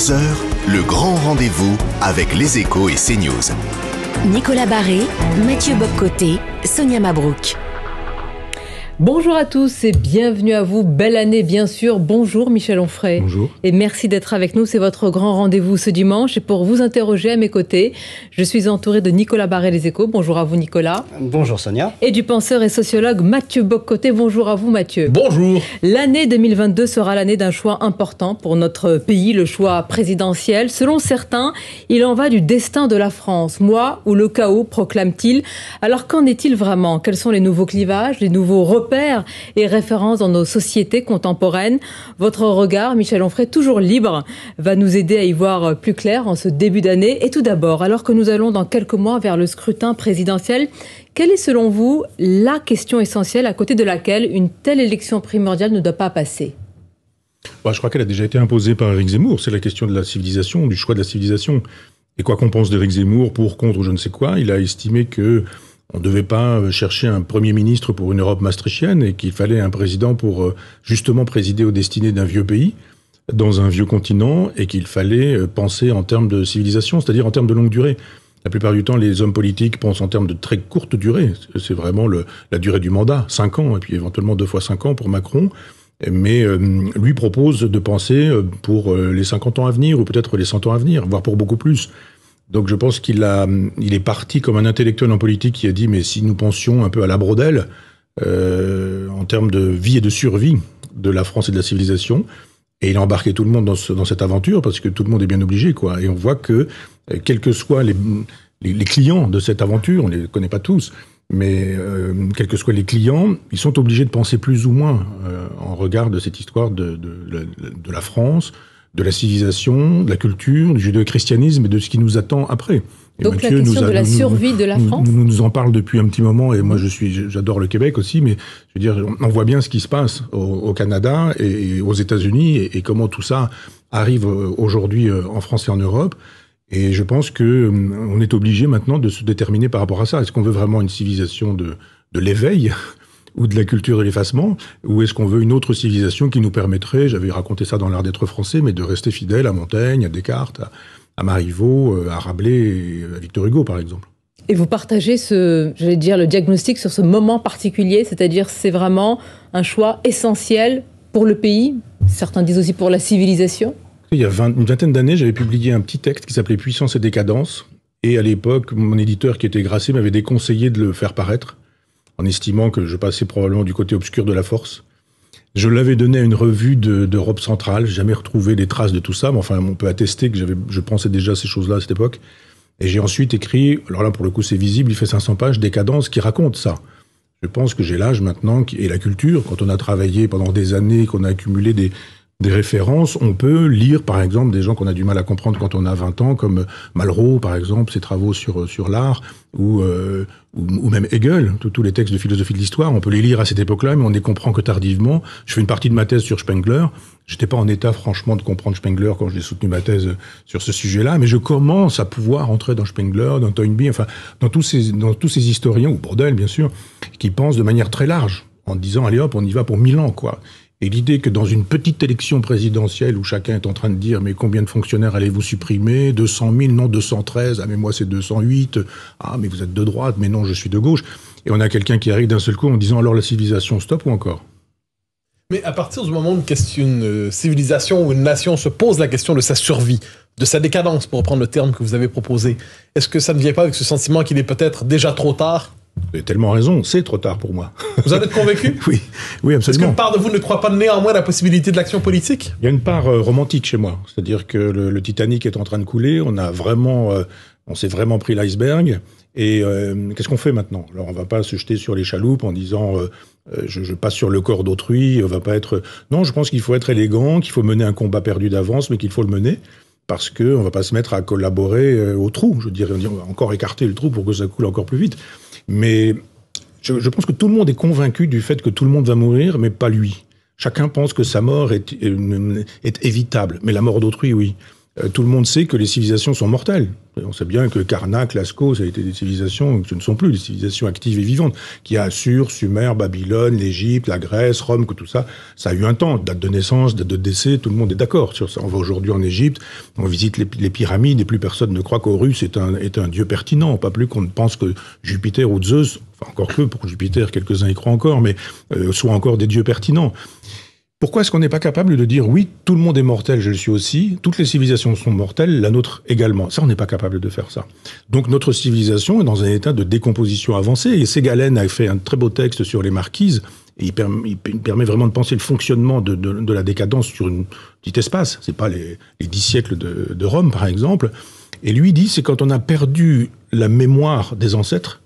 11h, le grand rendez-vous avec les Échos et CNews. Nicolas Barré, Mathieu Boccoté, Sonia Mabrouk. Bonjour à tous et bienvenue à vous. Belle année bien sûr. Bonjour Michel Onfray. Bonjour. Et merci d'être avec nous. C'est votre grand rendez-vous ce dimanche. Et pour vous interroger à mes côtés, je suis entourée de Nicolas Barré des Échos. Bonjour à vous Nicolas. Bonjour Sonia. Et du penseur et sociologue Mathieu Boccoté. Bonjour à vous Mathieu. Bonjour. L'année 2022 sera l'année d'un choix important pour notre pays, le choix présidentiel. Selon certains, il en va du destin de la France. Moi ou le chaos, proclame-t-il. Alors qu'en est-il vraiment? Quels sont les nouveaux clivages, les nouveaux repères et références dans nos sociétés contemporaines? Votre regard, Michel Onfray, toujours libre, va nous aider à y voir plus clair en ce début d'année. Et tout d'abord, alors que nous allons dans quelques mois vers le scrutin présidentiel, quelle est selon vous la question essentielle à côté de laquelle une telle élection primordiale ne doit pas passer? Je crois qu'elle a déjà été imposée par Éric Zemmour. C'est la question de la civilisation, du choix de la civilisation. Et quoi qu'on pense d'Éric Zemmour, pour, contre ou je ne sais quoi, il a estimé que on ne devait pas chercher un Premier ministre pour une Europe maastrichtienne et qu'il fallait un président pour justement présider aux destinées d'un vieux pays, dans un vieux continent, et qu'il fallait penser en termes de civilisation, c'est-à-dire en termes de longue durée. La plupart du temps, les hommes politiques pensent en termes de très courte durée. C'est vraiment la durée du mandat, 5 ans, et puis éventuellement 2 fois 5 ans pour Macron. Mais lui propose de penser pour les 50 ans à venir, ou peut-être les 100 ans à venir, voire pour beaucoup plus. Donc je pense il est parti comme un intellectuel en politique qui a dit mais si nous pensions un peu à la Brodel en termes de vie et de survie de la France et de la civilisation, et il a embarqué tout le monde dans cette aventure parce que tout le monde est bien obligé quoi. Et on voit que quels que soient les clients de cette aventure, on les connaît pas tous, mais quels que soient les clients, ils sont obligés de penser plus ou moins en regard de cette histoire de la France, de la civilisation, de la culture, du judéo-christianisme et de ce qui nous attend après. Et donc Mathieu, la question de la survie de la France nous en parle depuis un petit moment, et moi j'adore le Québec aussi, mais je veux dire, on voit bien ce qui se passe au Canada et aux États-Unis et comment tout ça arrive aujourd'hui en France et en Europe. Et je pense que on est obligé maintenant de se déterminer par rapport à ça. Est-ce qu'on veut vraiment une civilisation de l'éveil ou de la culture de l'effacement, ou est-ce qu'on veut une autre civilisation qui nous permettrait, j'avais raconté ça dans l'Art d'être français, mais de rester fidèle à Montaigne, à Descartes, à Marivaux, à Rabelais et à Victor Hugo, par exemple. Et vous partagez le diagnostic sur ce moment particulier, c'est-à-dire c'est vraiment un choix essentiel pour le pays, certains disent aussi pour la civilisation? Il y a une vingtaine d'années, j'avais publié un petit texte qui s'appelait « Puissance et décadence », et à l'époque, mon éditeur qui était Grasset m'avait déconseillé de le faire paraître, en estimant que je passais probablement du côté obscur de la force. Je l'avais donné à une revue d'Europe centrale, j'ai jamais retrouvé des traces de tout ça, mais enfin on peut attester que je pensais déjà ces choses-là à cette époque. Et j'ai ensuite écrit, alors là pour le coup c'est visible, il fait 500 pages, Décadence, qui raconte ça. Je pense que j'ai l'âge maintenant, et la culture, quand on a travaillé pendant des années, qu'on a accumulé des références, on peut lire par exemple des gens qu'on a du mal à comprendre quand on a 20 ans, comme Malraux par exemple, ses travaux sur l'art, ou même Hegel, tous les textes de philosophie de l'histoire, on peut les lire à cette époque-là, mais on ne les comprend que tardivement. Je fais une partie de ma thèse sur Spengler, j'étais pas en état franchement de comprendre Spengler quand j'ai soutenu ma thèse sur ce sujet-là, mais je commence à pouvoir entrer dans Spengler, dans Toynbee, enfin dans tous ces historiens, ou Brodel bien sûr, qui pensent de manière très large, en disant allez hop, on y va pour 1000 ans quoi. Et l'idée que dans une petite élection présidentielle où chacun est en train de dire mais combien de fonctionnaires allez-vous supprimer? 200 000, non 213, ah mais moi c'est 208, ah mais vous êtes de droite, mais non je suis de gauche. Et on a quelqu'un qui arrive d'un seul coup en disant alors la civilisation stop ou encore? Mais à partir du moment où une civilisation ou une nation se pose la question de sa survie, de sa décadence, pour reprendre le terme que vous avez proposé, est-ce que ça ne vient pas avec ce sentiment qu'il est peut-être déjà trop tard? Vous avez tellement raison, c'est trop tard pour moi. Vous en êtes convaincu? Oui, absolument. Est-ce qu'une part de vous ne croit pas néanmoins à la possibilité de l'action politique? Il y a une part romantique chez moi. C'est-à-dire que le Titanic est en train de couler, on s'est vraiment pris l'iceberg, et qu'est-ce qu'on fait maintenant? Alors on va pas se jeter sur les chaloupes en disant je passe sur le corps d'autrui, on va pas être... Non, je pense qu'il faut être élégant, qu'il faut mener un combat perdu d'avance, mais qu'il faut le mener. Parce qu'on ne va pas se mettre à collaborer au trou. Je dirais, on va encore écarter le trou pour que ça coule encore plus vite. Mais je pense que tout le monde est convaincu du fait que tout le monde va mourir, mais pas lui. Chacun pense que sa mort est évitable. Mais la mort d'autrui, oui. Tout le monde sait que les civilisations sont mortelles. On sait bien que Karnak, Lascaux, ça a été des civilisations, ce ne sont plus des civilisations actives et vivantes. Qu'il y a Assur, Sumer, Babylone, l'Égypte, la Grèce, Rome, que tout ça, ça a eu un temps. Date de naissance, date de décès, tout le monde est d'accord sur ça. On va aujourd'hui en Égypte, on visite les pyramides et plus personne ne croit qu'Horus est un dieu pertinent. Pas plus qu'on ne pense que Jupiter ou Zeus, enfin encore que pour Jupiter, quelques-uns y croient encore, mais soient encore des dieux pertinents. Pourquoi est-ce qu'on n'est pas capable de dire oui, tout le monde est mortel, je le suis aussi, toutes les civilisations sont mortelles, la nôtre également. Ça, on n'est pas capable de faire ça. Donc notre civilisation est dans un état de décomposition avancée, et Ségalen a fait un très beau texte sur les marquises, et il permet vraiment de penser le fonctionnement de la décadence sur un petit espace. C'est pas les 10 siècles de Rome, par exemple. Et lui dit, c'est quand on a perdu la mémoire des ancêtres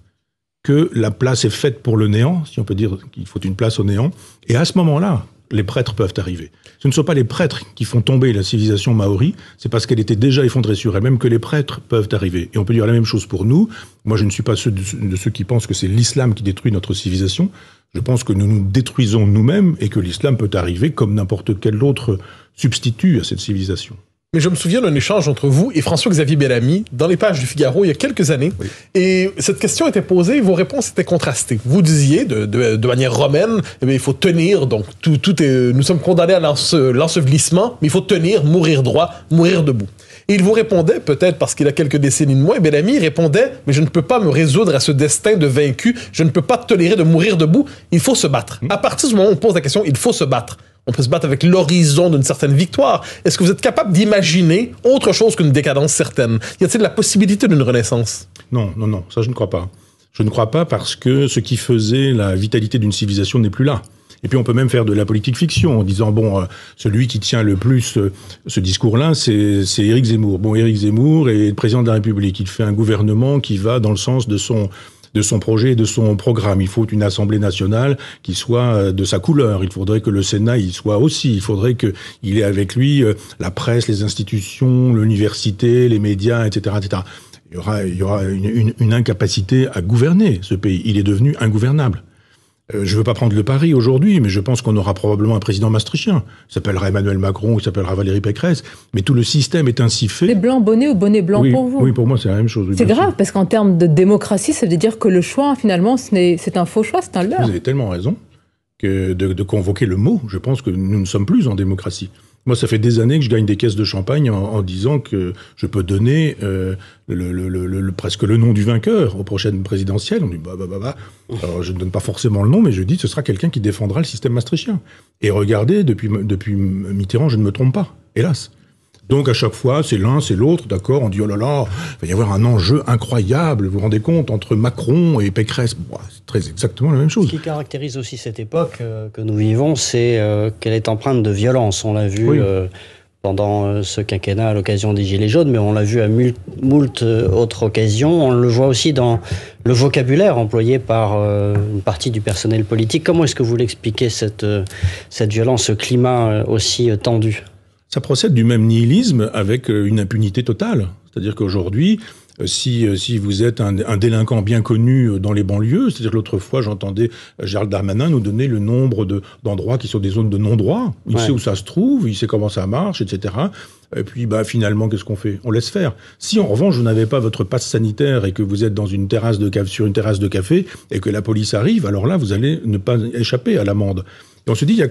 que la place est faite pour le néant, si on peut dire qu'il faut une place au néant, et à ce moment-là, les prêtres peuvent arriver. Ce ne sont pas les prêtres qui font tomber la civilisation maori, c'est parce qu'elle était déjà effondrée sur elle-même que les prêtres peuvent arriver. Et on peut dire la même chose pour nous. Moi, je ne suis pas de ceux qui pensent que c'est l'islam qui détruit notre civilisation. Je pense que nous nous détruisons nous-mêmes et que l'islam peut arriver comme n'importe quel autre substitut à cette civilisation. Mais je me souviens d'un échange entre vous et François-Xavier Bellamy dans les pages du Figaro il y a quelques années. Oui. Et cette question était posée et vos réponses étaient contrastées. Vous disiez, de manière romaine, eh bien, il faut tenir, donc nous sommes condamnés à l'ensevelissement, mais il faut tenir, mourir droit, mourir debout. Et il vous répondait, peut-être parce qu'il a quelques décennies de moins, et Bellamy répondait, mais je ne peux pas me résoudre à ce destin de vaincu, je ne peux pas tolérer de mourir debout, il faut se battre. À partir du moment où on pose la question, il faut se battre. On peut se battre avec l'horizon d'une certaine victoire. Est-ce que vous êtes capable d'imaginer autre chose qu'une décadence certaine? Y a-t-il la possibilité d'une renaissance? Non, ça je ne crois pas. Je ne crois pas parce que ce qui faisait la vitalité d'une civilisation n'est plus là. Et puis on peut même faire de la politique fiction en disant, bon, celui qui tient le plus ce discours-là, c'est Éric Zemmour. Bon, Éric Zemmour est le président de la République. Il fait un gouvernement qui va dans le sens de son projet et de son programme. Il faut une Assemblée nationale qui soit de sa couleur. Il faudrait que le Sénat y soit aussi. Il faudrait qu'il ait avec lui la presse, les institutions, l'université, les médias, etc., etc. Il y aura une incapacité à gouverner ce pays. Il est devenu ingouvernable. Je ne veux pas prendre le pari aujourd'hui, mais je pense qu'on aura probablement un président maastrichtien. Il s'appellera Emmanuel Macron, il s'appellera Valérie Pécresse, mais tout le système est ainsi fait. C'est blanc bonnet ou bonnet blanc pour vous? Oui, pour moi, c'est la même chose. Oui, c'est grave, parce qu'en termes de démocratie, ça veut dire que le choix, finalement, c'est un faux choix, c'est un leurre. Vous avez tellement raison que de convoquer le mot. Je pense que nous ne sommes plus en démocratie. Moi, ça fait des années que je gagne des caisses de champagne en disant que je peux donner presque le nom du vainqueur aux prochaines présidentielles. On dit Alors, je ne donne pas forcément le nom, mais je dis que ce sera quelqu'un qui défendra le système maastrichtien. Et regardez, depuis Mitterrand, je ne me trompe pas, hélas. Donc à chaque fois, c'est l'un, c'est l'autre, d'accord, on dit oh là là, il va y avoir un enjeu incroyable, vous vous rendez compte, entre Macron et Pécresse. Bon, c'est très exactement la même chose. Ce qui caractérise aussi cette époque que nous vivons, c'est qu'elle est empreinte de violence. On l'a vu pendant ce quinquennat à l'occasion des Gilets jaunes, mais on l'a vu à moult autres occasions. On le voit aussi dans le vocabulaire employé par une partie du personnel politique. Comment est-ce que vous l'expliquez, cette violence, ce climat aussi tendu ? Ça procède du même nihilisme avec une impunité totale. C'est-à-dire qu'aujourd'hui, si vous êtes un délinquant bien connu dans les banlieues, c'est-à-dire que l'autre fois, j'entendais Gérald Darmanin nous donner le nombre d'endroits qui sont des zones de non-droit. Il sait où ça se trouve, il sait comment ça marche, etc. Et puis, finalement, qu'est-ce qu'on fait? On laisse faire. Si, en revanche, vous n'avez pas votre passe sanitaire et que vous êtes dans sur une terrasse de café et que la police arrive, alors là, vous allez ne pas échapper à l'amende. Et on se dit, il y a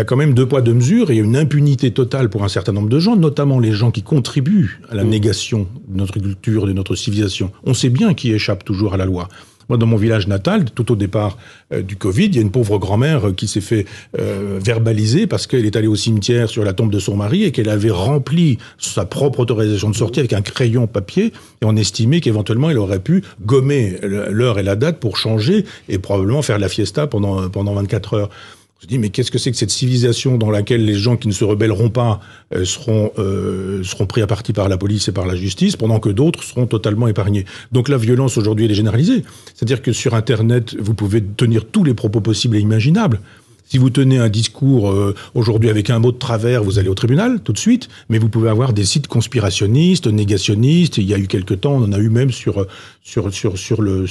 quand même deux poids, deux mesures, et il y a une impunité totale pour un certain nombre de gens, notamment les gens qui contribuent à la négation de notre culture, de notre civilisation. On sait bien qui échappe toujours à la loi. Moi, dans mon village natal, tout au départ du Covid, il y a une pauvre grand-mère qui s'est fait verbaliser parce qu'elle est allée au cimetière sur la tombe de son mari et qu'elle avait rempli sa propre autorisation de sortie avec un crayon papier, et on estimait qu'éventuellement elle aurait pu gommer l'heure et la date pour changer et probablement faire la fiesta pendant 24 heures. On se dit, mais qu'est-ce que c'est que cette civilisation dans laquelle les gens qui ne se rebelleront pas seront pris à partie par la police et par la justice, pendant que d'autres seront totalement épargnés. Donc la violence aujourd'hui, elle est généralisée. C'est-à-dire que sur Internet, vous pouvez tenir tous les propos possibles et imaginables. Si vous tenez un discours aujourd'hui avec un mot de travers, vous allez au tribunal tout de suite, mais vous pouvez avoir des sites conspirationnistes, négationnistes. Il y a eu quelque temps, on en a eu même sur le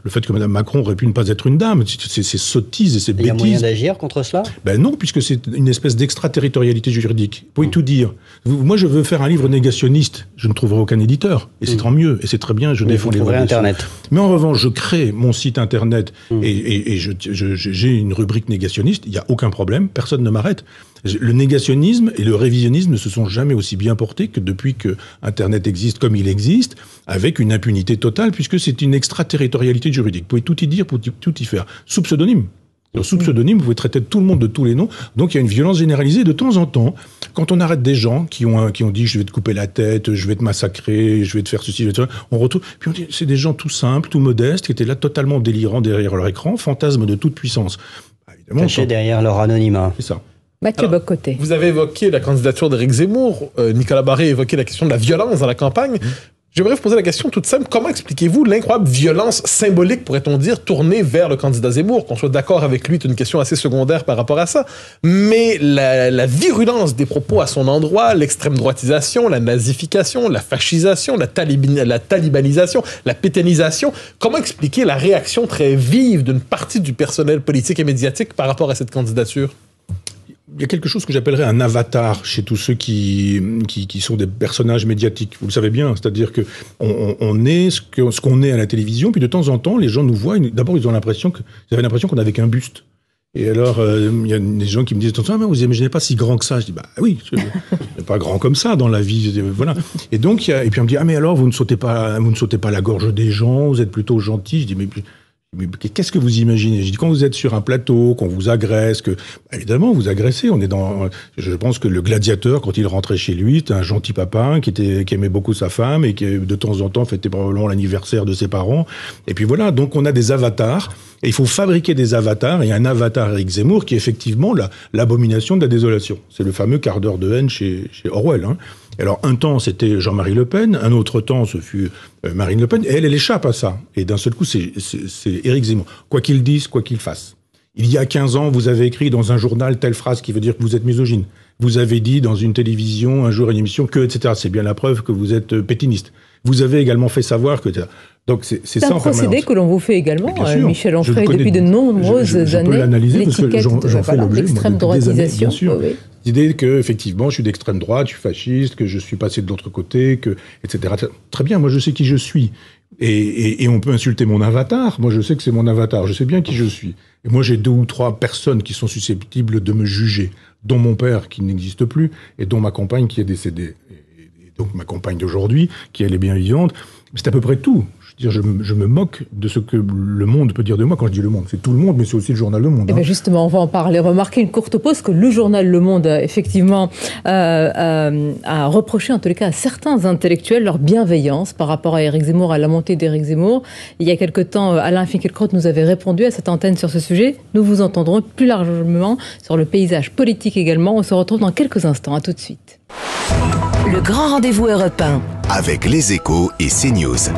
fait que Mme Macron aurait pu ne pas être une dame. C'est sottises et c'est bêtises. Il y a moyen d'agir contre cela? Ben non, puisque c'est une espèce d'extraterritorialité juridique. Vous pouvez tout dire. Moi, je veux faire un livre négationniste. Je ne trouverai aucun éditeur. Et c'est tant mieux. Et c'est très bien. Je défends les droits. Internet. Mais en revanche, je crée mon site internet et j'ai une rubrique négationniste. Il n'y a aucun problème. Personne ne m'arrête. Le négationnisme et le révisionnisme ne se sont jamais aussi bien portés que depuis que Internet existe comme il existe, avec une impunité totale, puisque c'est une extraterritorialité juridique. Vous pouvez tout y dire, vous pouvez tout y faire. Sous pseudonyme. Sous pseudonyme, vous pouvez traiter tout le monde de tous les noms. Donc il y a une violence généralisée. De temps en temps, quand on arrête des gens qui ont dit je vais te couper la tête, je vais te massacrer, je vais te faire ceci, je vais te faire... on retrouve. Puis on dit c'est des gens tout simples, tout modestes, qui étaient là totalement délirants derrière leur écran, fantasmes de toute puissance. Cachés derrière leur anonymat. C'est ça. Mathieu Bock-Côté. Vous avez évoqué la candidature d'Éric Zemmour. Nicolas Barré a évoqué la question de la violence dans la campagne. J'aimerais vous poser la question toute simple. Comment expliquez-vous l'incroyable violence symbolique, pourrait-on dire, tournée vers le candidat Zemmour? Qu'on soit d'accord avec lui, c'est une question assez secondaire par rapport à ça. Mais la virulence des propos à son endroit, l'extrême droitisation, la nazification, la fascisation, la talibanisation, la pétainisation, comment expliquer la réaction très vive d'une partie du personnel politique et médiatique par rapport à cette candidature? Il y a quelque chose que j'appellerais un avatar chez tous ceux qui sont des personnages médiatiques. Vous le savez bien, c'est-à-dire que on est ce qu'on est à la télévision, puis de temps en temps, les gens nous voient. D'abord, ils avaient l'impression qu'on n'avait qu'un buste. Et alors, il y a des gens qui me disent « Ah, mais vous imaginez pas si grand que ça ?» Je dis « Bah oui, c'est pas grand comme ça dans la vie. » Voilà. Et donc, et puis on me dit « Ah, mais alors, vous ne sautez pas la gorge des gens, vous êtes plutôt gentil. » Je dis « Mais qu'est-ce que vous imaginez ?» Je dis, quand vous êtes sur un plateau, qu'on vous agresse, évidemment, vous agressez. Je pense que le gladiateur, quand il rentrait chez lui, c'était un gentil papa qui aimait beaucoup sa femme et qui, de temps en temps, fêtait probablement l'anniversaire de ses parents. Et puis voilà. Donc, on a des avatars. Et il faut fabriquer des avatars. Et un avatar Éric Zemmour qui est effectivement l'abomination de la désolation. C'est le fameux quart d'heure de haine chez Orwell, hein. Alors, un temps, c'était Jean-Marie Le Pen. Un autre temps, ce fut Marine Le Pen. Et elle échappe à ça. Et d'un seul coup, c'est Éric Zemmour. Quoi qu'il dise, quoi qu'il fasse. Il y a 15 ans, vous avez écrit dans un journal telle phrase qui veut dire que vous êtes misogyne. Vous avez dit dans une télévision, un jour, une émission, que, etc. C'est bien la preuve que vous êtes pétiniste. Vous avez également fait savoir que... Donc c'est ça en permanence. C'est un procédé que l'on vous fait également, Michel Onfray, depuis de nombreuses années. Je peux l'analyser parce que j'en fais l'objet. L'extrême droitisation. Bien sûr. Oui. L'idée que, effectivement, je suis d'extrême droite, je suis fasciste, que je suis passé de l'autre côté, etc. Très bien, moi je sais qui je suis. Et on peut insulter mon avatar. Moi je sais que c'est mon avatar, je sais bien qui je suis. Et moi j'ai 2 ou 3 personnes qui sont susceptibles de me juger, dont mon père qui n'existe plus, et dont ma compagne qui est décédée. Et donc ma compagne d'aujourd'hui, qui elle est bien vivante. C'est à peu près tout. Je me moque de ce que le Monde peut dire de moi. Quand je dis le Monde, c'est tout le monde, mais c'est aussi le journal Le Monde. Eh bien justement, on va en parler. Remarquez une courte pause que le journal Le Monde, effectivement, a reproché, en tous les cas, à certains intellectuels leur bienveillance par rapport à Éric Zemmour, à la montée d'Éric Zemmour. Il y a quelque temps, Alain Finkielkraut nous avait répondu à cette antenne sur ce sujet. Nous vous entendrons plus largement sur le paysage politique également. On se retrouve dans quelques instants. À tout de suite. Le grand rendez-vous européen. Avec Les Échos et CNews.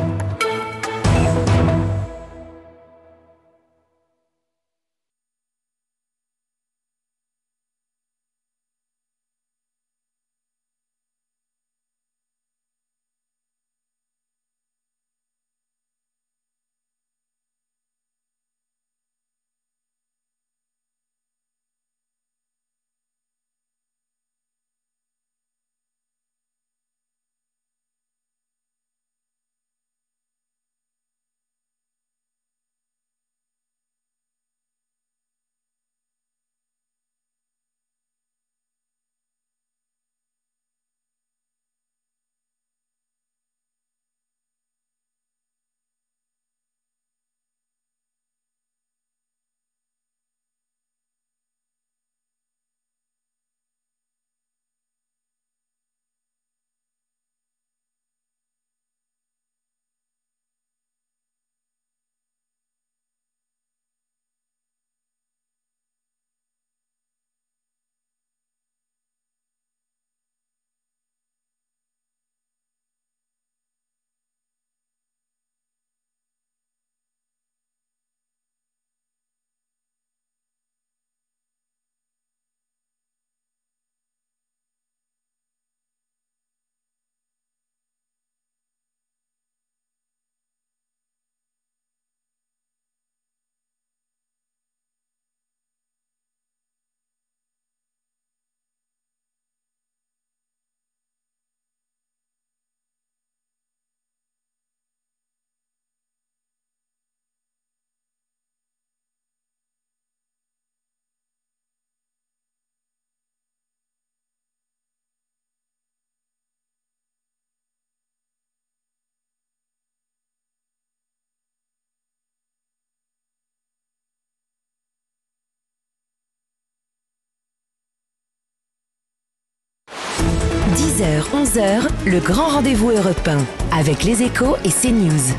10h, 11h, le grand rendez-vous européen avec les Échos et CNews.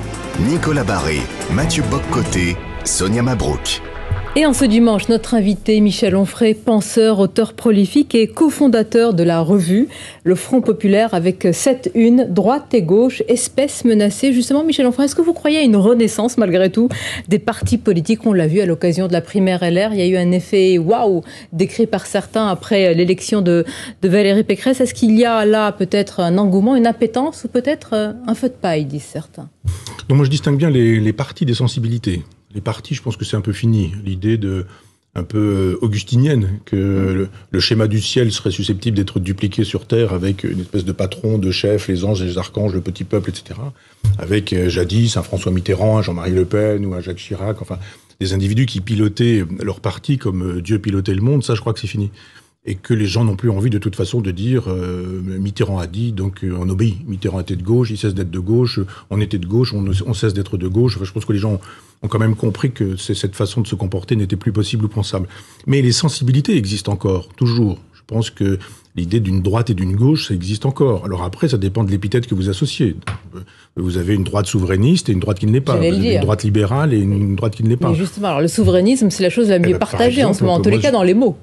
Nicolas Barré, Mathieu Bock-Côté, Sonia Mabrouk. Et en ce dimanche, notre invité Michel Onfray, penseur, auteur prolifique et cofondateur de la revue Le Front Populaire avec 7 unes, droite et gauche, espèces menacées. Justement, Michel Onfray, est-ce que vous croyez à une renaissance malgré tout des partis politiques? On l'a vu à l'occasion de la primaire LR, il y a eu un effet waouh décrit par certains après l'élection de Valérie Pécresse. Est-ce qu'il y a là peut-être un engouement, une appétence ou peut-être un feu de paille, disent certains? Donc moi je distingue bien les partis des sensibilités. Les partis, je pense que c'est un peu fini. L'idée un peu augustinienne que le schéma du ciel serait susceptible d'être dupliqué sur Terre avec une espèce de patron, de chef, les anges et les archanges, le petit peuple, etc. Avec jadis un François Mitterrand, un Jean-Marie Le Pen ou un Jacques Chirac, enfin des individus qui pilotaient leur parti comme Dieu pilotait le monde, ça je crois que c'est fini. Et que les gens n'ont plus envie de toute façon de dire Mitterrand a dit, donc on obéit. Mitterrand était de gauche, il cesse d'être de gauche, on était de gauche, on cesse d'être de gauche. Enfin, je pense que les gens ont quand même compris que cette façon de se comporter n'était plus possible ou pensable. Mais les sensibilités existent encore, toujours. Je pense que l'idée d'une droite et d'une gauche, ça existe encore. Alors après, ça dépend de l'épithète que vous associez. Vous avez une droite souverainiste et une droite qui ne l'est pas. Vous avez une droite libérale et une droite qui ne l'est pas. Mais justement, alors, le souverainisme, c'est la chose la mieux partagée en ce moment, en tous les cas dans les mots.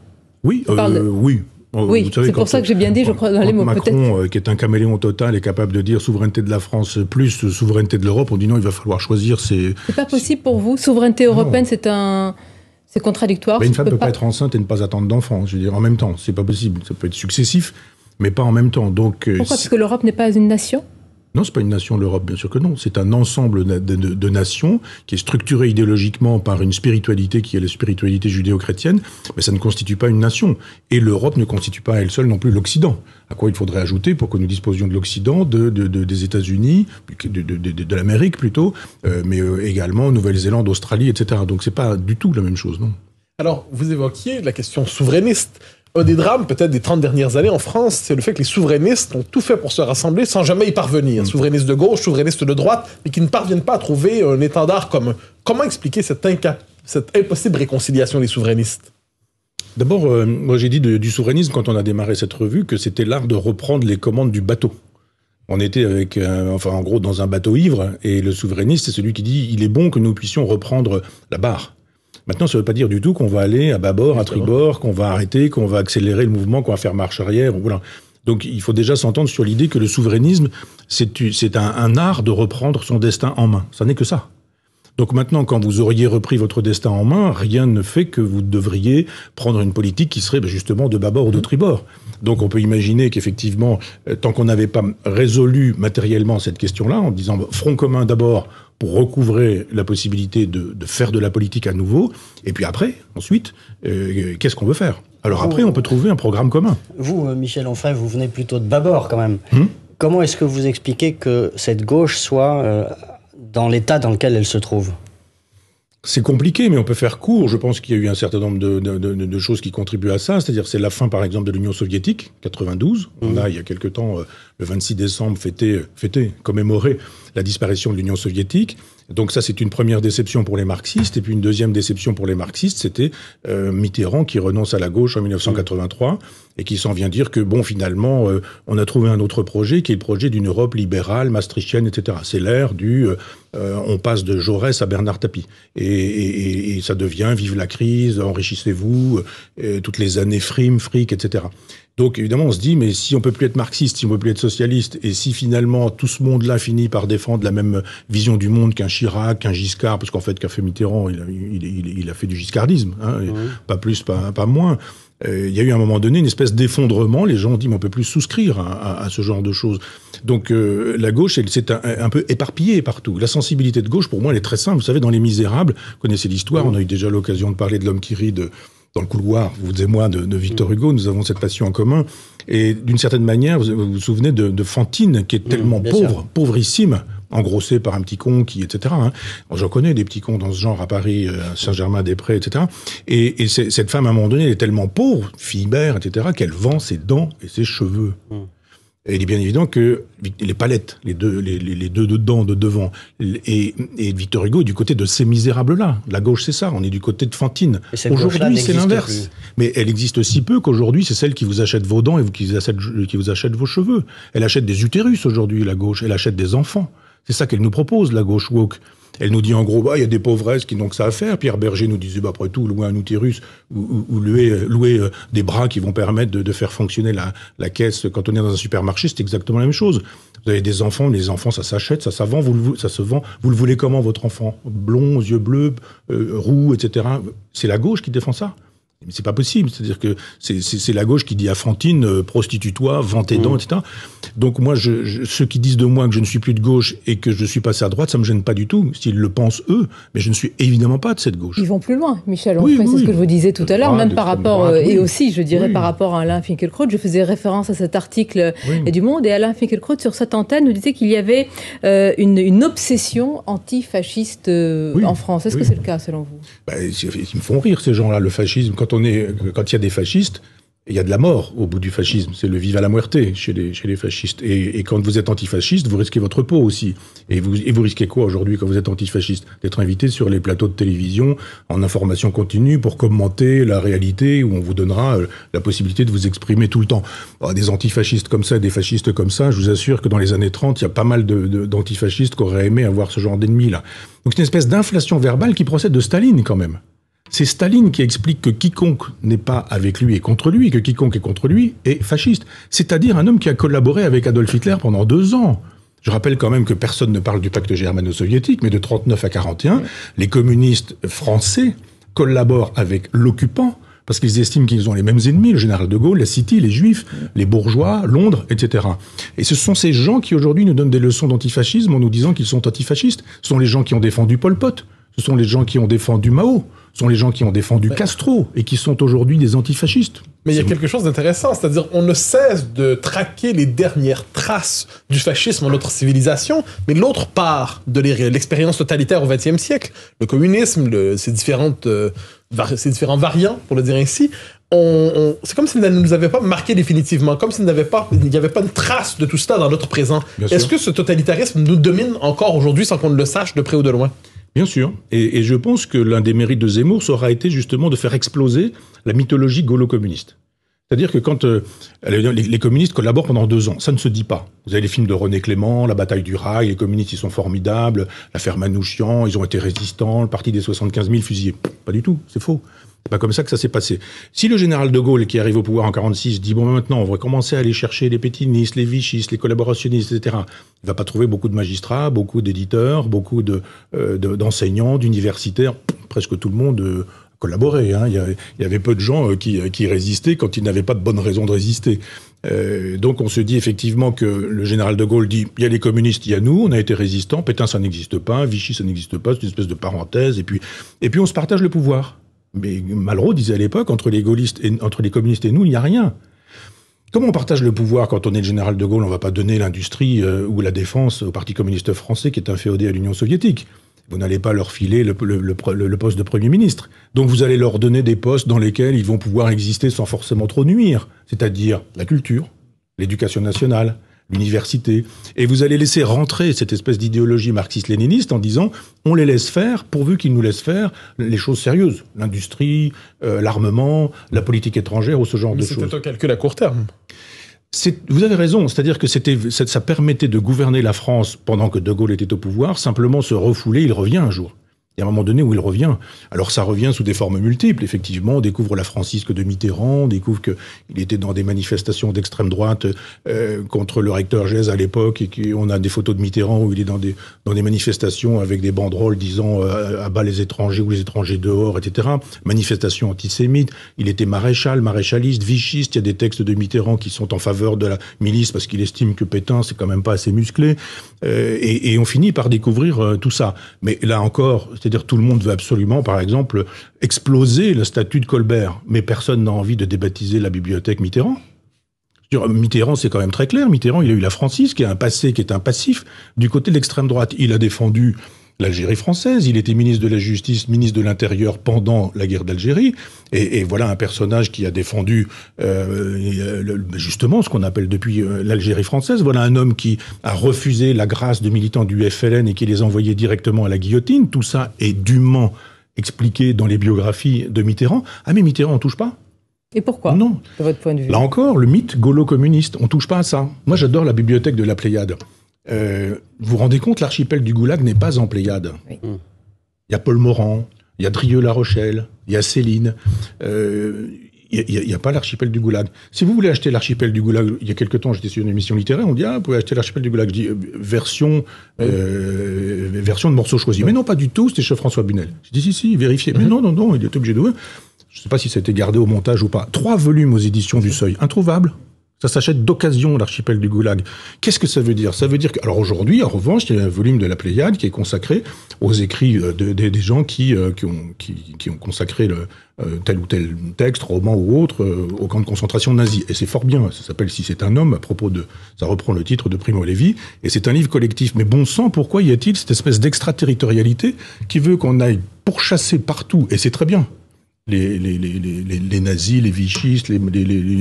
Oui, oui. Oui, c'est pour ça que j'ai bien dit, je crois, dans les mots. Macron, qui est un caméléon total, est capable de dire souveraineté de la France plus souveraineté de l'Europe. On dit non, il va falloir choisir. C'est pas possible pour vous. Souveraineté européenne, c'est contradictoire. Mais une femme ne peut pas être enceinte et ne pas attendre d'enfant. Je veux dire, en même temps, c'est pas possible. Ça peut être successif, mais pas en même temps. Donc, pourquoi? Parce que l'Europe n'est pas une nation? Non, c'est pas une nation, l'Europe, bien sûr que non. C'est un ensemble de nations qui est structuré idéologiquement par une spiritualité qui est la spiritualité judéo-chrétienne, mais ça ne constitue pas une nation. Et l'Europe ne constitue pas à elle seule non plus l'Occident. À quoi il faudrait ajouter, pour que nous disposions de l'Occident, des États-Unis, de l'Amérique plutôt, mais également Nouvelle-Zélande, Australie, etc. Donc c'est pas du tout la même chose, non. Alors, vous évoquiez la question souverainiste. Un des drames, peut-être, des 30 dernières années en France, c'est le fait que les souverainistes ont tout fait pour se rassembler sans jamais y parvenir. Souverainistes de gauche, souverainistes de droite, mais qui ne parviennent pas à trouver un étendard commun. Comment expliquer cette impossible réconciliation des souverainistes? D'abord, moi j'ai dit du souverainisme, quand on a démarré cette revue, que c'était l'art de reprendre les commandes du bateau. On était avec, en gros, dans un bateau ivre, et le souverainiste, c'est celui qui dit « il est bon que nous puissions reprendre la barre ». Maintenant, ça ne veut pas dire du tout qu'on va aller à bâbord, à tribord, qu'on va arrêter, qu'on va accélérer le mouvement, qu'on va faire marche arrière. Voilà. Donc, il faut déjà s'entendre sur l'idée que le souverainisme, c'est un art de reprendre son destin en main. Ça n'est que ça. Donc maintenant, quand vous auriez repris votre destin en main, rien ne fait que vous devriez prendre une politique qui serait justement de bâbord ou de tribord. Donc on peut imaginer qu'effectivement, tant qu'on n'avait pas résolu matériellement cette question-là, en disant front commun d'abord pour recouvrer la possibilité de faire de la politique à nouveau, et puis après, ensuite, qu'est-ce qu'on veut faire? Alors après, on peut trouver un programme commun. Vous, Michel Onfray, vous venez plutôt de bâbord quand même. Comment est-ce que vous expliquez que cette gauche soit dans l'état dans lequel elle se trouve? C'est compliqué, mais on peut faire court. Je pense qu'il y a eu un certain nombre de choses qui contribuent à ça. C'est-à-dire, c'est la fin, par exemple, de l'Union soviétique, 92. On a, il y a quelque temps, le 26 décembre, commémoré la disparition de l'Union soviétique. Donc ça, c'est une première déception pour les marxistes. Et puis une deuxième déception pour les marxistes, c'était Mitterrand qui renonce à la gauche en 1983 et qui s'en vient dire que, bon, finalement, on a trouvé un autre projet qui est le projet d'une Europe libérale, maastrichtienne, etc. C'est l'ère du on passe de Jaurès à Bernard Tapie. Et ça devient vive la crise, enrichissez-vous, toutes les années fric, etc. Donc évidemment, on se dit, mais si on peut plus être marxiste, si on peut plus être socialiste, et si finalement tout ce monde-là finit par défendre la même vision du monde qu'un Chirac, qu'un Giscard, parce qu'en fait, qu'a fait Mitterrand, il a fait du giscardisme, hein, pas plus, pas moins. Il y a eu à un moment donné une espèce d'effondrement. Les gens ont dit, mais on peut plus souscrire à ce genre de choses. Donc la gauche, elle s'est un peu éparpillée partout. La sensibilité de gauche, pour moi, elle est très simple. Vous savez, dans Les Misérables, vous connaissez l'histoire, on a eu déjà l'occasion de parler de l'homme qui rit dans le couloir, vous et moi, de Victor Hugo, nous avons cette passion en commun. Et d'une certaine manière, vous vous souvenez de Fantine, qui est tellement pauvrissime, engrossée par un petit con qui, etc. Hein. J'en connais des petits cons dans ce genre à Paris, à Saint-Germain-des-Prés, etc. Et cette femme, à un moment donné, elle est tellement pauvre, Philibert, etc., qu'elle vend ses dents et ses cheveux. Et il est bien évident que les palettes, les deux dents de devant, et Victor Hugo est du côté de ces misérables-là. La gauche, c'est ça. On est du côté de Fantine. Aujourd'hui, c'est l'inverse. Mais elle existe si peu qu'aujourd'hui, c'est celle qui vous achète vos dents et qui vous achète vos cheveux. Elle achète des utérus aujourd'hui, la gauche. Elle achète des enfants. C'est ça qu'elle nous propose, la gauche woke. Elle nous dit en gros, il y a des pauvresses qui n'ont que ça à faire. Pierre Berger nous disait, après tout, louer un utérus ou louer des bras qui vont permettre de faire fonctionner la caisse quand on est dans un supermarché, c'est exactement la même chose. Vous avez des enfants, les enfants, ça s'achète, ça se vend. Vous le voulez comment, votre enfant? Blond, aux yeux bleus, roux, etc. C'est la gauche qui défend ça. Mais c'est pas possible. C'est-à-dire que c'est la gauche qui dit à Fantine, prostitue-toi, vends tes dents, etc. Donc moi, ceux qui disent de moi que je ne suis plus de gauche et que je suis passé à droite, ça me gêne pas du tout, s'ils le pensent eux. Mais je ne suis évidemment pas de cette gauche. Ils vont plus loin, Michel Onfray, c'est ce que je vous disais tout à l'heure, même par rapport, et aussi, je dirais, par rapport à Alain Finkielkraut. Je faisais référence à cet article du Monde, et Alain Finkielkraut, sur cette antenne, nous disait qu'il y avait une obsession antifasciste en France. Est-ce que c'est le cas, selon vous? Ils me font rire, ces gens-là. Le fascisme, quand il y a des fascistes, il y a de la mort au bout du fascisme. C'est le viva la muerte chez les fascistes. Et quand vous êtes antifasciste, vous risquez votre peau aussi. Et vous risquez quoi aujourd'hui quand vous êtes antifasciste? D'être invité sur les plateaux de télévision en information continue pour commenter la réalité, où on vous donnera la possibilité de vous exprimer tout le temps. Alors, des antifascistes comme ça, des fascistes comme ça, je vous assure que dans les années 30, il y a pas mal d'antifascistes qui auraient aimé avoir ce genre d'ennemis-là. Donc c'est une espèce d'inflation verbale qui procède de Staline quand même. C'est Staline qui explique que quiconque n'est pas avec lui est contre lui, et que quiconque est contre lui est fasciste. C'est-à-dire un homme qui a collaboré avec Adolf Hitler pendant 2 ans. Je rappelle quand même que personne ne parle du pacte germano-soviétique, mais de 39 à 41, les communistes français collaborent avec l'occupant parce qu'ils estiment qu'ils ont les mêmes ennemis, le général de Gaulle, la City, les Juifs, les bourgeois, Londres, etc. Et ce sont ces gens qui aujourd'hui nous donnent des leçons d'antifascisme en nous disant qu'ils sont antifascistes. Ce sont les gens qui ont défendu Pol Pot, ce sont les gens qui ont défendu Mao, ce sont les gens qui ont défendu Castro et qui sont aujourd'hui des antifascistes. Mais il y a quelque chose d'intéressant, c'est-à-dire on ne cesse de traquer les dernières traces du fascisme dans notre civilisation, mais l'autre part de l'expérience totalitaire au XXe siècle, le communisme, ses différents variants, pour le dire ainsi, c'est comme s'il ne nous avait pas marqué définitivement, comme s'il n'y avait pas une trace de tout cela dans notre présent. Est-ce que ce totalitarisme nous domine encore aujourd'hui sans qu'on le sache de près ou de loin? Bien sûr. Et je pense que l'un des mérites de Zemmour, ça aura été justement de faire exploser la mythologie gaulo-communiste. C'est-à-dire que quand les communistes collaborent pendant 2 ans, ça ne se dit pas. Vous avez les films de René Clément, la bataille du Rail, les communistes, ils sont formidables, l'affaire Manouchian, ils ont été résistants, le parti des 75 000 fusillés. Pas du tout, c'est faux. C'est pas comme ça que ça s'est passé. Si le général de Gaulle, qui arrive au pouvoir en 46, dit « Bon, maintenant, on va commencer à aller chercher les pétinistes, les vichistes, les collaborationnistes, etc. », il va pas trouver beaucoup de magistrats, beaucoup d'éditeurs, beaucoup d'enseignants, d'universitaires. Presque tout le monde collaborait. Hein. Il y avait peu de gens qui résistaient quand ils n'avaient pas de bonnes raisons de résister. Donc on se dit effectivement que le général de Gaulle dit « Il y a les communistes, il y a nous, on a été résistants, Pétain, ça n'existe pas, Vichy, ça n'existe pas, c'est une espèce de parenthèse, et puis on se partage le pouvoir. » Mais Malraux disait à l'époque, entre les communistes et nous, il n'y a rien. Comment on partage le pouvoir quand on est le général de Gaulle? On ne va pas donner l'industrie ou la défense au Parti communiste français qui est inféodé à l'Union soviétique. Vous n'allez pas leur filer le poste de Premier ministre. Donc vous allez leur donner des postes dans lesquels ils vont pouvoir exister sans forcément trop nuire. C'est-à-dire la culture, l'éducation nationale, l'université. Et vous allez laisser rentrer cette espèce d'idéologie marxiste-léniniste en disant on les laisse faire pourvu qu'ils nous laissent faire les choses sérieuses. L'industrie, l'armement, la politique étrangère ou ce genre de choses. C'était un calcul à court terme. Vous avez raison, c'est-à-dire que ça permettait de gouverner la France pendant que De Gaulle était au pouvoir, simplement se refouler, il revient un jour. Il y a un moment donné où il revient. Alors ça revient sous des formes multiples. Effectivement, on découvre la francisque de Mitterrand, on découvre qu'il était dans des manifestations d'extrême droite contre le recteur Geiz à l'époque, et qu'on a des photos de Mitterrand où il est dans des manifestations avec des banderoles disant à bas les étrangers ou les étrangers dehors, etc. Manifestations antisémites. Il était maréchaliste, vichiste. Il y a des textes de Mitterrand qui sont en faveur de la milice parce qu'il estime que Pétain c'est quand même pas assez musclé. Et on finit par découvrir tout ça. Mais là encore, c'est-à-dire tout le monde veut absolument, par exemple, exploser le statut de Colbert. Mais personne n'a envie de débaptiser la bibliothèque Mitterrand. Mitterrand, c'est quand même très clair. Mitterrand, il a eu la francisque, qui a un passé, qui est un passif, du côté de l'extrême droite. Il a défendu l'Algérie française. Il était ministre de la Justice, ministre de l'Intérieur pendant la guerre d'Algérie. Et voilà un personnage qui a défendu justement ce qu'on appelle depuis l'Algérie française. Voilà un homme qui a refusé la grâce de militants du FLN et qui les envoyait directement à la guillotine. Tout ça est dûment expliqué dans les biographies de Mitterrand. Ah mais Mitterrand, on touche pas. Et pourquoi, Non. de votre point de vue? Là encore, le mythe gaulo-communiste, on touche pas à ça. Moi, j'adore la bibliothèque de la Pléiade. Vous vous rendez compte, l'archipel du Goulag n'est pas en Pléiade. Oui. Il y a Paul Morand, il y a Drieux-La Rochelle, il y a Céline. Il n'y a pas l'archipel du Goulag. Si vous voulez acheter l'archipel du Goulag, il y a quelque temps, j'étais sur une émission littéraire, on dit, vous pouvez acheter l'archipel du Goulag. Je dis, version de morceaux choisis. Mais non, pas du tout, c'était chez François Bunel. Je dis, si, vérifiez. Mais non, il est obligé de... Je ne sais pas si ça a été gardé au montage ou pas. 3 volumes aux éditions du Seuil. Introuvable. Ça s'achète d'occasion, l'archipel du Goulag. Qu'est-ce que ça veut dire? Ça veut dire que... Alors aujourd'hui, en revanche, il y a un volume de la Pléiade qui est consacré aux écrits des gens qui ont consacré tel ou tel texte, roman ou autre, au camp de concentration nazi. Et c'est fort bien. Ça s'appelle « Si c'est un homme », à propos de... Ça reprend le titre de Primo Levi. Et c'est un livre collectif. Mais bon sang, pourquoi y a-t-il cette espèce d'extraterritorialité qui veut qu'on aille pourchasser partout? Et c'est très bien. Les nazis, les vichistes, les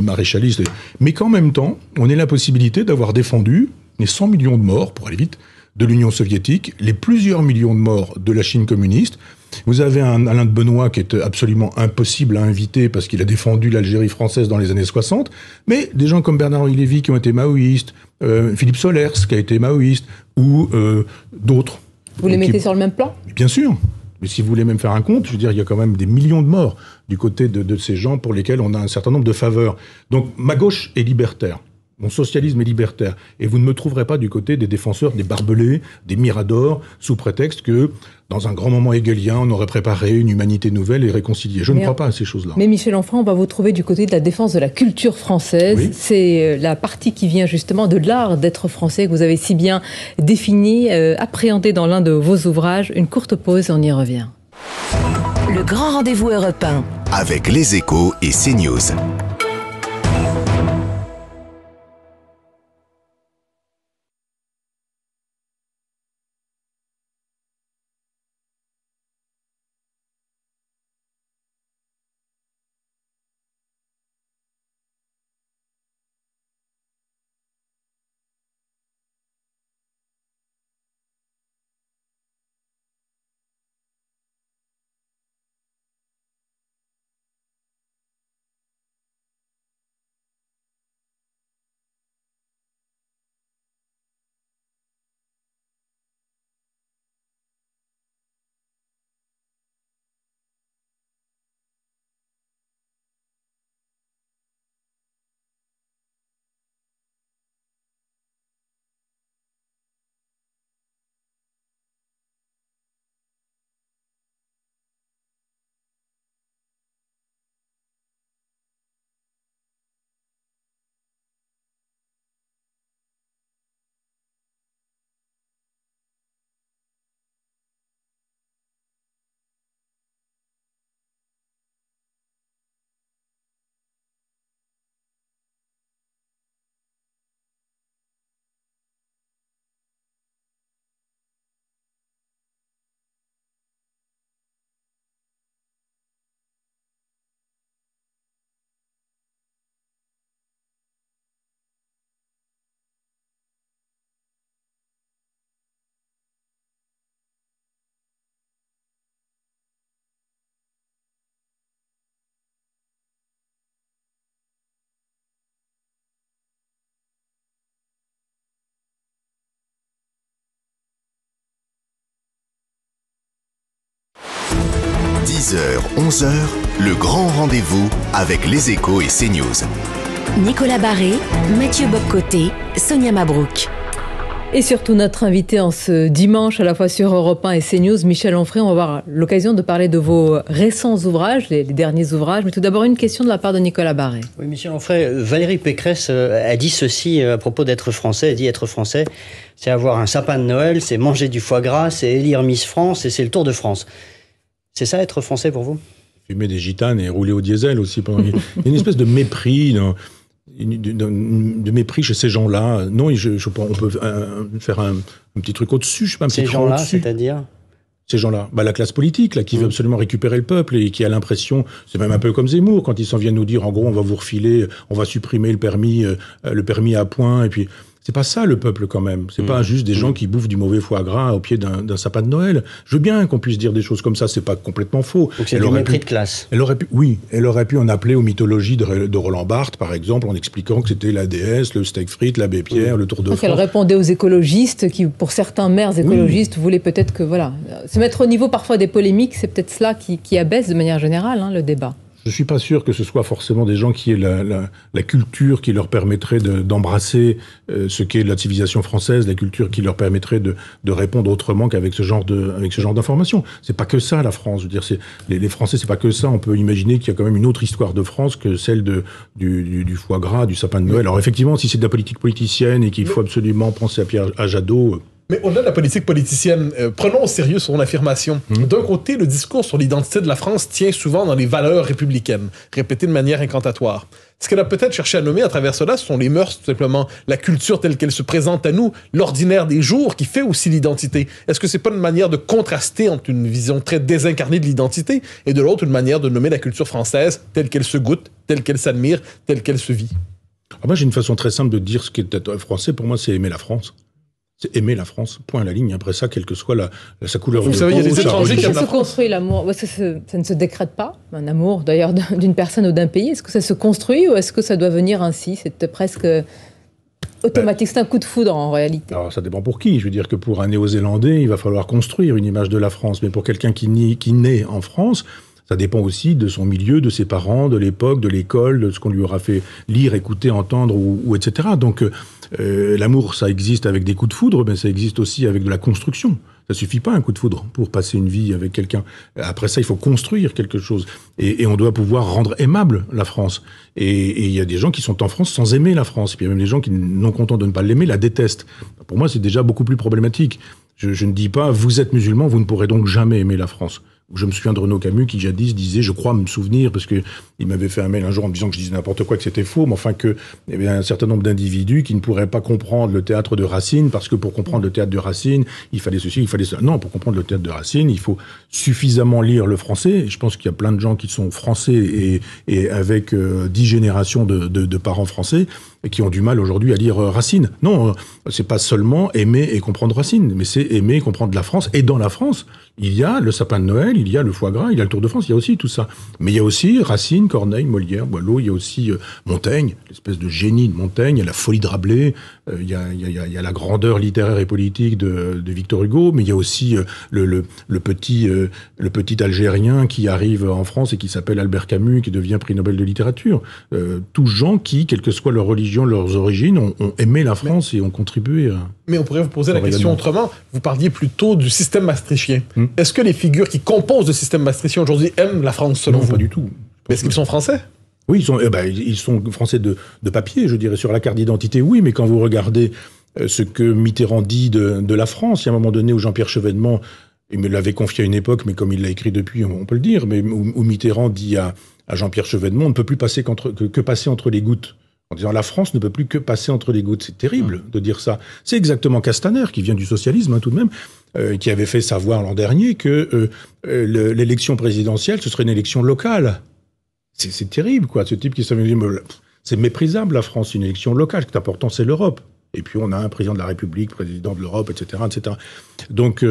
maréchalistes, mais qu'en même temps, on ait la possibilité d'avoir défendu les 100 millions de morts, pour aller vite, de l'Union soviétique, les plusieurs millions de morts de la Chine communiste. Vous avez un Alain de Benoît qui est absolument impossible à inviter parce qu'il a défendu l'Algérie française dans les années 60, mais des gens comme Bernard-Henri Lévy qui ont été maoïstes, Philippe Solers qui a été maoïste, ou d'autres. Vous les mettez sur le même plan? Bien sûr. Mais si vous voulez même faire un compte, je veux dire, il y a quand même des millions de morts du côté de ces gens pour lesquels on a un certain nombre de faveurs. Donc, ma gauche est libertaire. Mon socialisme est libertaire. Et vous ne me trouverez pas du côté des défenseurs des barbelés, des miradors, sous prétexte que, dans un grand moment hegelien, on aurait préparé une humanité nouvelle et réconciliée. Je ne crois pas à ces choses-là. Mais Michel Onfray, on va vous trouver du côté de la défense de la culture française. Oui. C'est la partie qui vient justement de l'art d'être français que vous avez si bien défini, appréhendé dans l'un de vos ouvrages. Une courte pause, on y revient. Le grand rendez-vous européen. Avec les Échos et CNews. – 10h, 11h, le grand rendez-vous avec les Échos et CNews. Nicolas Barré, Mathieu Boccoté, Sonia Mabrouk. Et surtout notre invité en ce dimanche, à la fois sur Europe 1 et CNews, Michel Onfray. On va avoir l'occasion de parler de vos récents ouvrages, les derniers ouvrages. Mais tout d'abord, une question de la part de Nicolas Barré. Oui, Michel Onfray, Valérie Pécresse a dit ceci à propos d'être français. Elle dit être français, c'est avoir un sapin de Noël, c'est manger du foie gras, c'est élire Miss France et c'est le Tour de France. C'est ça être français pour vous? Fumer des gitanes et rouler au diesel aussi. Il y a une espèce de mépris... de mépris chez ces gens-là. Non, on peut faire un petit truc au-dessus, je sais pas, un ces petit gens-là, au-dessus. c'est-à-dire ces gens-là? La classe politique, là, qui veut absolument récupérer le peuple et qui a l'impression, c'est même un peu comme Zemmour, quand ils s'en viennent nous dire, en gros, on va vous refiler, on va supprimer le permis à point, et puis... C'est pas ça le peuple quand même. C'est pas juste des gens qui bouffent du mauvais foie gras au pied d'un sapin de Noël. Je veux bien qu'on puisse dire des choses comme ça, c'est pas complètement faux. Donc c'est du mépris de classe. Elle aurait pu en appeler aux mythologies de Roland Barthes, par exemple, en expliquant que c'était la déesse, le steak frites, l'abbé Pierre, le Tour de France. Elle répondait aux écologistes qui, pour certains maires écologistes, voulaient peut-être que, se mettre au niveau parfois des polémiques, c'est peut-être cela qui abaisse de manière générale le débat. Je suis pas sûr que ce soit forcément des gens qui aient la culture qui leur permettrait d'embrasser ce qu'est la civilisation française, la culture qui leur permettrait de répondre autrement qu'avec ce genre d'informations. C'est pas que ça, la France. Je veux dire, les Français, c'est pas que ça. On peut imaginer qu'il y a quand même une autre histoire de France que celle du foie gras, du sapin de Noël. Alors effectivement, si c'est de la politique politicienne et qu'il faut absolument penser à Jadot... Mais au-delà de la politique politicienne, prenons au sérieux son affirmation. D'un côté, le discours sur l'identité de la France tient souvent dans les valeurs républicaines, répétées de manière incantatoire. Ce qu'elle a peut-être cherché à nommer à travers cela, ce sont les mœurs, tout simplement, la culture telle qu'elle se présente à nous, l'ordinaire des jours qui fait aussi l'identité. Est-ce que c'est pas une manière de contraster entre une vision très désincarnée de l'identité et de l'autre une manière de nommer la culture française telle qu'elle se goûte, telle qu'elle s'admire, telle qu'elle se vit? Moi, j'ai une façon très simple de dire ce qu'est être français. Pour moi, c'est aimer la France. C'est aimer la France, point à la ligne. Après ça, quelle que soit sa couleur de peau. Vous savez, il y a des étrangers qui aiment la France. Est-ce que ça se construit l'amour? Est-ce que ça ne se décrète pas, un amour d'ailleurs d'une personne ou d'un pays? Est-ce que ça se construit ou est-ce que ça doit venir ainsi? C'est presque automatique, c'est un coup de foudre en réalité. Alors ça dépend pour qui. Je veux dire que pour un Néo-Zélandais, il va falloir construire une image de la France. Mais pour quelqu'un qui naît en France... Ça dépend aussi de son milieu, de ses parents, de l'époque, de l'école, de ce qu'on lui aura fait lire, écouter, entendre, ou etc. Donc l'amour, ça existe avec des coups de foudre, mais ça existe aussi avec de la construction. Ça suffit pas un coup de foudre pour passer une vie avec quelqu'un. Après ça, il faut construire quelque chose. Et on doit pouvoir rendre aimable la France. Et il y a des gens qui sont en France sans aimer la France. Et puis il y a même des gens qui, non contents de ne pas l'aimer, la détestent. Pour moi, c'est déjà beaucoup plus problématique. Je ne dis pas, vous êtes musulman, vous ne pourrez donc jamais aimer la France. Je me souviens de Renaud Camus qui jadis disait, je crois me souvenir, parce que il m'avait fait un mail un jour en me disant que je disais n'importe quoi, que c'était faux, mais enfin qu'il y avait un certain nombre d'individus qui ne pourraient pas comprendre le théâtre de Racine, parce que pour comprendre le théâtre de Racine, il fallait ceci, il fallait ça. Non, pour comprendre le théâtre de Racine, il faut suffisamment lire le français. Et je pense qu'il y a plein de gens qui sont français et avec 10 générations de parents français et qui ont du mal aujourd'hui à lire Racine. Non, c'est pas seulement aimer et comprendre Racine, mais c'est aimer et comprendre la France. Et dans la France, il y a le sapin de Noël, il y a le foie gras, il y a le Tour de France, il y a aussi tout ça. Mais il y a aussi Racine, Corneille, Molière, Boileau, il y a aussi Montaigne, l'espèce de génie de Montaigne, il y a la folie de Rabelais, il y a la grandeur littéraire et politique de Victor Hugo, mais il y a aussi le petit Algérien qui arrive en France et qui s'appelle Albert Camus, qui devient prix Nobel de littérature. Tous gens qui, quelle que soit leur religion, leurs origines, ont aimé la France et ont contribué à... Mais on pourrait vous poser la question autrement. Vous parliez plutôt du système maastrichtien. Est-ce que les figures qui composent le système maastrichtien aujourd'hui aiment la France selon vous? Non, pas du tout. Est-ce qu'ils sont français? Oui, ils sont français de papier, je dirais, sur la carte d'identité, oui, mais quand vous regardez ce que Mitterrand dit de la France, il y a un moment donné où Jean-Pierre Chevènement, il me l'avait confié à une époque, mais comme il l'a écrit depuis, on peut le dire, mais où Mitterrand dit à Jean-Pierre Chevènement, on ne peut plus passer que passer entre les gouttes. En disant la France ne peut plus que passer entre les gouttes. C'est terrible de dire ça. C'est exactement Castaner, qui vient du socialisme tout de même, qui avait fait savoir l'an dernier que l'élection présidentielle, ce serait une élection locale. C'est terrible, quoi. Ce type qui s'est dit, c'est méprisable la France, une élection locale. Ce qui est important, c'est l'Europe. Et puis on a un président de la République, président de l'Europe, etc., etc. Donc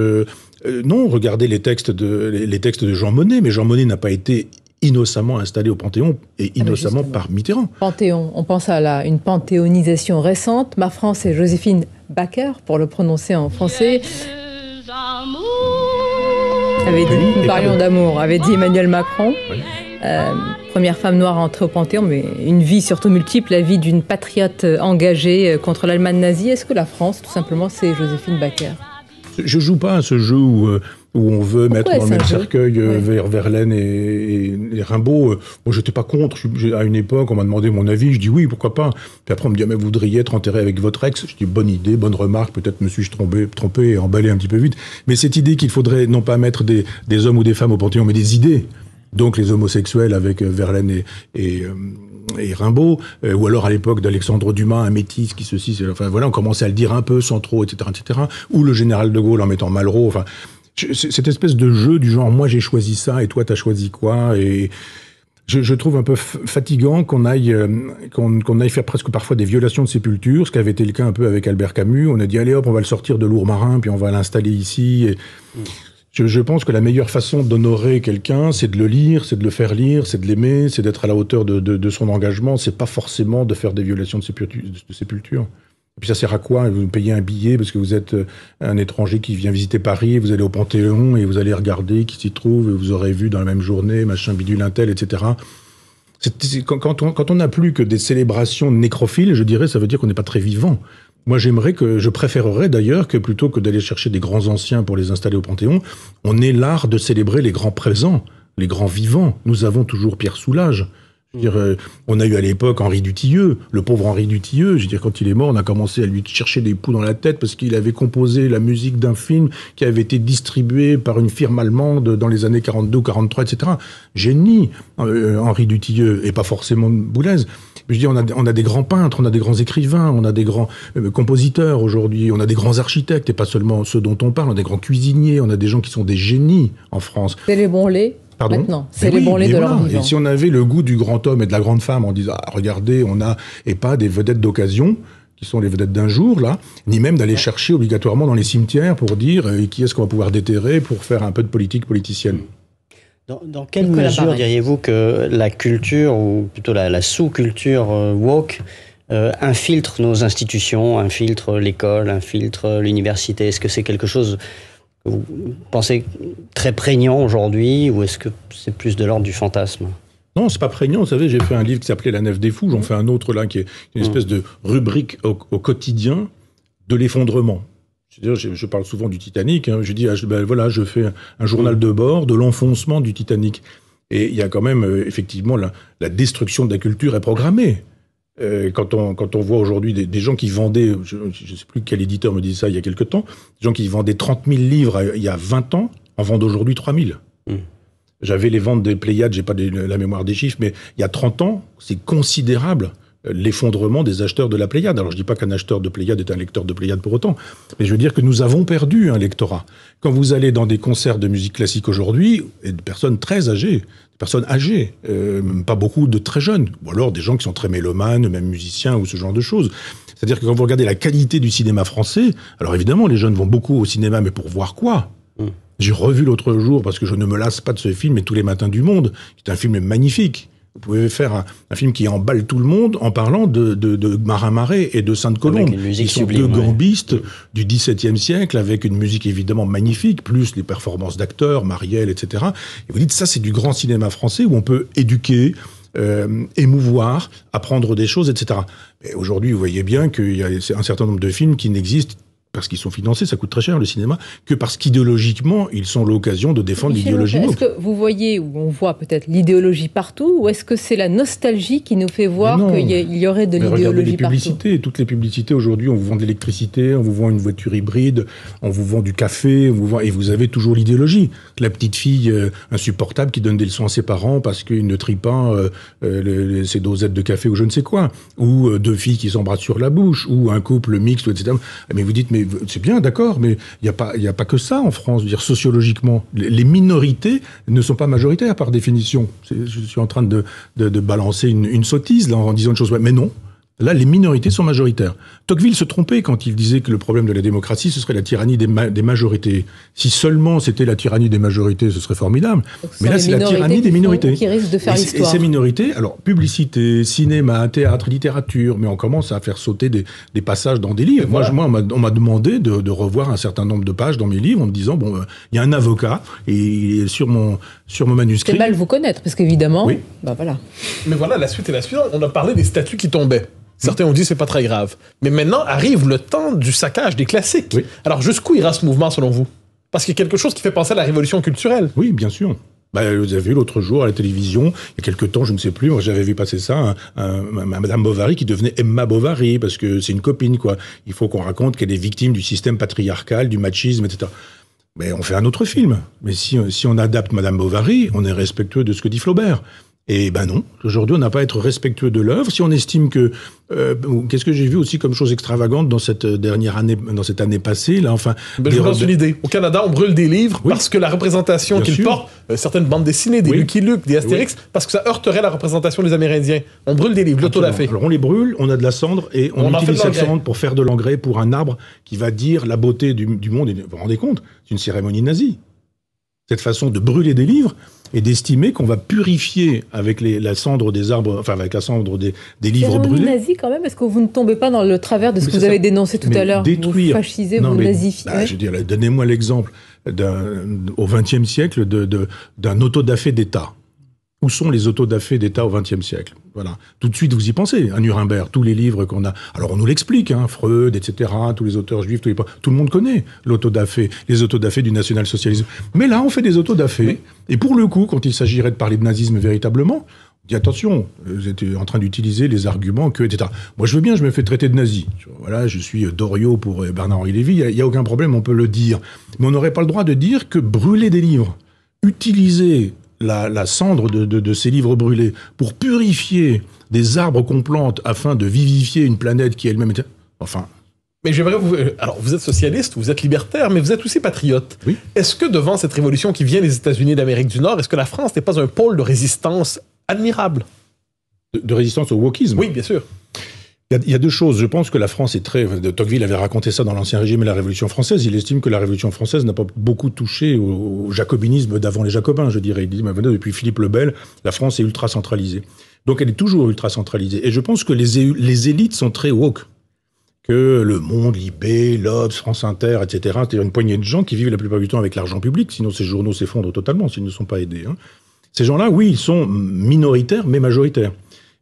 non, regardez les textes de Jean Monnet, mais Jean Monnet n'a pas été innocemment installé au Panthéon et innocemment par Mitterrand. Panthéon, on pense à une panthéonisation récente. Ma France, c'est Joséphine Baker, pour le prononcer en français. Nous parlions d'amour, avait dit Emmanuel Macron. Oui. Première femme noire à entrer au Panthéon, mais une vie surtout multiple, la vie d'une patriote engagée contre l'Allemagne nazie. Est-ce que la France, tout simplement, c'est Joséphine Baker? Je joue pas à ce jeu où on veut mettre dans le même cercueil Verlaine et Rimbaud. Moi, j'étais pas contre. À une époque, on m'a demandé mon avis. Je dis oui, pourquoi pas. Puis après, on me dit, mais vous voudriez être enterré avec votre ex? Je dis, bonne idée, bonne remarque. Peut-être me suis-je trompé et emballé un petit peu vite. Mais cette idée qu'il faudrait non pas mettre des hommes ou des femmes au Panthéon, mais des idées. Donc les homosexuels avec Verlaine et Rimbaud, ou alors à l'époque d'Alexandre Dumas, un métis qui ceci, enfin voilà, on commençait à le dire un peu sans trop, etc., etc. Ou le général de Gaulle en mettant Malraux, enfin... Cette espèce de jeu du genre, moi j'ai choisi ça et toi t'as choisi quoi, et je trouve un peu fatigant qu'on aille faire presque parfois des violations de sépulture, ce qui avait été le cas un peu avec Albert Camus. On a dit allez hop, on va le sortir de l'Ourmarin puis on va l'installer ici. Et je pense que la meilleure façon d'honorer quelqu'un, c'est de le lire, c'est de le faire lire, c'est de l'aimer, c'est d'être à la hauteur de son engagement. C'est pas forcément de faire des violations de sépulture. Et puis ça sert à quoi? Vous payez un billet parce que vous êtes un étranger qui vient visiter Paris, vous allez au Panthéon et vous allez regarder qui s'y trouve, et vous aurez vu dans la même journée, machin, bidule, intel, etc. Quand on n'a plus que des célébrations nécrophiles, je dirais, ça veut dire qu'on n'est pas très vivant. Moi, je préférerais d'ailleurs que plutôt que d'aller chercher des grands anciens pour les installer au Panthéon, on ait l'art de célébrer les grands présents, les grands vivants. Nous avons toujours Pierre Soulages. Je veux dire, on a eu à l'époque Henri Dutilleux, le pauvre Henri Dutilleux. Je veux dire, quand il est mort, on a commencé à lui chercher des poux dans la tête parce qu'il avait composé la musique d'un film qui avait été distribué par une firme allemande dans les années 42 ou 43, etc. Génie, Henri Dutilleux, et pas forcément Boulez. Je veux dire, on a des grands peintres, on a des grands écrivains, on a des grands compositeurs aujourd'hui, on a des grands architectes, et pas seulement ceux dont on parle, on a des grands cuisiniers, on a des gens qui sont des génies en France. C'est les bons laits. Pardon? Maintenant, c'est les bons laits de leur vivant. Et si on avait le goût du grand homme et de la grande femme en disant, ah, regardez, on a, et pas des vedettes d'occasion, qui sont les vedettes d'un jour, là, ni même d'aller chercher obligatoirement dans les cimetières pour dire qui est-ce qu'on va pouvoir déterrer pour faire un peu de politique politicienne. Dans quelle mesure diriez-vous que la culture, ou plutôt la sous-culture woke, infiltre nos institutions, infiltre l'école, infiltre l'université? Est-ce que c'est quelque chose que vous pensez très prégnant aujourd'hui, ou est-ce que c'est plus de l'ordre du fantasme? Non, c'est pas prégnant. Vous savez, j'ai fait un livre qui s'appelait La Nef des Fous. J'en fais un autre là qui est une espèce de rubrique au quotidien de l'effondrement. C'est-à-dire, je parle souvent du Titanic. Hein. Je dis, voilà, je fais un journal de bord de l'enfoncement du Titanic. Et il y a quand même, effectivement, la destruction de la culture est programmée. Quand on voit aujourd'hui des gens qui vendaient, je ne sais plus quel éditeur me disait ça il y a quelque temps, des gens qui vendaient 30 000 livres il y a 20 ans, en vendent aujourd'hui 3 000. J'avais les ventes des Pléiades, j'ai pas la mémoire des chiffres, mais il y a 30 ans, c'est considérable l'effondrement des acheteurs de la Pléiade. Alors je dis pas qu'un acheteur de Pléiade est un lecteur de Pléiade pour autant, mais je veux dire que nous avons perdu un lectorat. Quand vous allez dans des concerts de musique classique aujourd'hui, et de personnes très âgées, pas beaucoup de très jeunes, ou alors des gens qui sont très mélomanes, même musiciens ou ce genre de choses. C'est-à-dire que quand vous regardez la qualité du cinéma français, alors évidemment les jeunes vont beaucoup au cinéma, mais pour voir quoi? J'ai revu l'autre jour, parce que je ne me lasse pas de ce film, et Tous les matins du monde, qui est un film magnifique. Vous pouvez faire un film qui emballe tout le monde en parlant de Marin Marais et de Sainte-Colombe. Ils sont deux gambistes du XVIIe siècle, avec une musique évidemment magnifique, plus les performances d'acteurs, Marielle, etc. Et vous dites, ça c'est du grand cinéma français où on peut éduquer, émouvoir, apprendre des choses, etc. Mais aujourd'hui, vous voyez bien qu'il y a un certain nombre de films qui n'existent parce qu'ils sont financés, ça coûte très cher le cinéma, que parce qu'idéologiquement, ils sont l'occasion de défendre l'idéologie. Est-ce que vous voyez, ou on voit peut-être l'idéologie partout, ou est-ce que c'est la nostalgie qui nous fait voir qu'il y aurait de l'idéologie partout? Publicités, toutes les publicités aujourd'hui, on vous vend de l'électricité, on vous vend une voiture hybride, on vous vend du café, et vous avez toujours l'idéologie. La petite fille insupportable qui donne des leçons à ses parents parce qu'il ne trie pas ses dosettes de café ou je ne sais quoi, ou deux filles qui s'embrassent sur la bouche, ou un couple mixte, etc. Mais vous dites, mais c'est bien, d'accord, mais il n'y a pas que ça en France. Je veux dire, sociologiquement, les minorités ne sont pas majoritaires par définition. Je suis en train de balancer une sottise là, en disant une chose. Mais non, là, les minorités sont majoritaires. Tocqueville se trompait quand il disait que le problème de la démocratie, ce serait la tyrannie des majorités. Si seulement c'était la tyrannie des majorités, ce serait formidable. Mais là, c'est la tyrannie des minorités. Qui risquent de faire l'histoire. Et ces minorités, alors, publicité, cinéma, théâtre, littérature, mais on commence à faire sauter des passages dans des livres. Voilà. Moi, on m'a demandé de revoir un certain nombre de pages dans mes livres en me disant, bon, il y a un avocat, et il est sur mon manuscrit. C'est mal vous connaître, parce qu'évidemment, oui. Voilà. Mais voilà, la suite est la suivante. On a parlé des statues qui tombaient. Certains ont dit c'est pas très grave. Mais maintenant arrive le temps du saccage des classiques. Oui. Alors jusqu'où ira ce mouvement selon vous? Parce qu'il y a quelque chose qui fait penser à la révolution culturelle. Oui, bien sûr. Vous avez vu l'autre jour à la télévision, il y a quelque temps, je ne sais plus, moi j'avais vu passer ça, Madame Bovary qui devenait Emma Bovary, parce que c'est une copine, quoi. Il faut qu'on raconte qu'elle est victime du système patriarcal, du machisme, etc. Mais on fait un autre film. Mais si on adapte Madame Bovary, on est respectueux de ce que dit Flaubert. Et ben non, aujourd'hui on n'a pas à être respectueux de l'œuvre. Si on estime que... qu'est-ce que j'ai vu aussi comme chose extravagante dans cette dernière année, dans cette année passée là, enfin... je vous lance une idée. Au Canada, on brûle des livres parce que la représentation qu'ils portent, certaines bandes dessinées, des Lucky Luke, des Astérix, parce que ça heurterait la représentation des Amérindiens. On brûle des livres, l'auto-da-fé. Alors on les brûle, on a de la cendre et on utilise cette cendre pour faire de l'engrais pour un arbre qui va dire la beauté du monde. Et vous vous rendez compte, c'est une cérémonie nazie. Cette façon de brûler des livres et d'estimer qu'on va purifier avec la cendre des arbres, enfin avec la cendre des livres brûlés. Nazi quand même, est-ce que vous ne tombez pas dans le travers de ce que vous avez dénoncé tout à l'heure? Détruire. Vous fascisez, vous nazifiez. Je veux dire, donnez-moi l'exemple au XXe siècle d'un autodafé d'État. Où sont les autodafés d'État au XXe siècle? Voilà. Tout de suite, vous y pensez. À Nuremberg, tous les livres qu'on a... Alors, on nous l'explique, hein, Freud, etc., tous les auteurs juifs, tout le monde connaît l'autodafé, les autodafés du national-socialisme. Mais là, on fait des autodafés. Oui. Et pour le coup, quand il s'agirait de parler de nazisme véritablement, on dit attention, vous êtes en train d'utiliser les arguments que, etc. Moi, je veux bien, je me fais traiter de nazi. Voilà, je suis Doriot pour Bernard-Henri Lévy, il n'y a aucun problème, on peut le dire. Mais on n'aurait pas le droit de dire que brûler des livres, utiliser la cendre de ces livres brûlés pour purifier des arbres qu'on plante afin de vivifier une planète qui elle-même était... Enfin... Mais j'aimerais vous... Alors, vous êtes socialiste, vous êtes libertaire, mais vous êtes aussi patriote. Oui. Est-ce que devant cette révolution qui vient des États-Unis d'Amérique du Nord, est-ce que la France n'est pas un pôle de résistance admirable? De résistance au wokisme? Oui, bien sûr. Il y a deux choses. Je pense que la France est très... Tocqueville avait raconté ça dans l'Ancien Régime et la Révolution française. Il estime que la Révolution française n'a pas beaucoup touché au jacobinisme d'avant les Jacobins, je dirais. Il dit, depuis Philippe le Bel, la France est ultra centralisée. Donc elle est toujours ultra centralisée. Et je pense que les élites sont très woke. Que Le Monde, Libé, l'Obs, France Inter, etc., c'est-à-dire une poignée de gens qui vivent la plupart du temps avec l'argent public, sinon ces journaux s'effondrent totalement s'ils ne sont pas aidés. Hein. Ces gens-là, oui, ils sont minoritaires, mais majoritaires.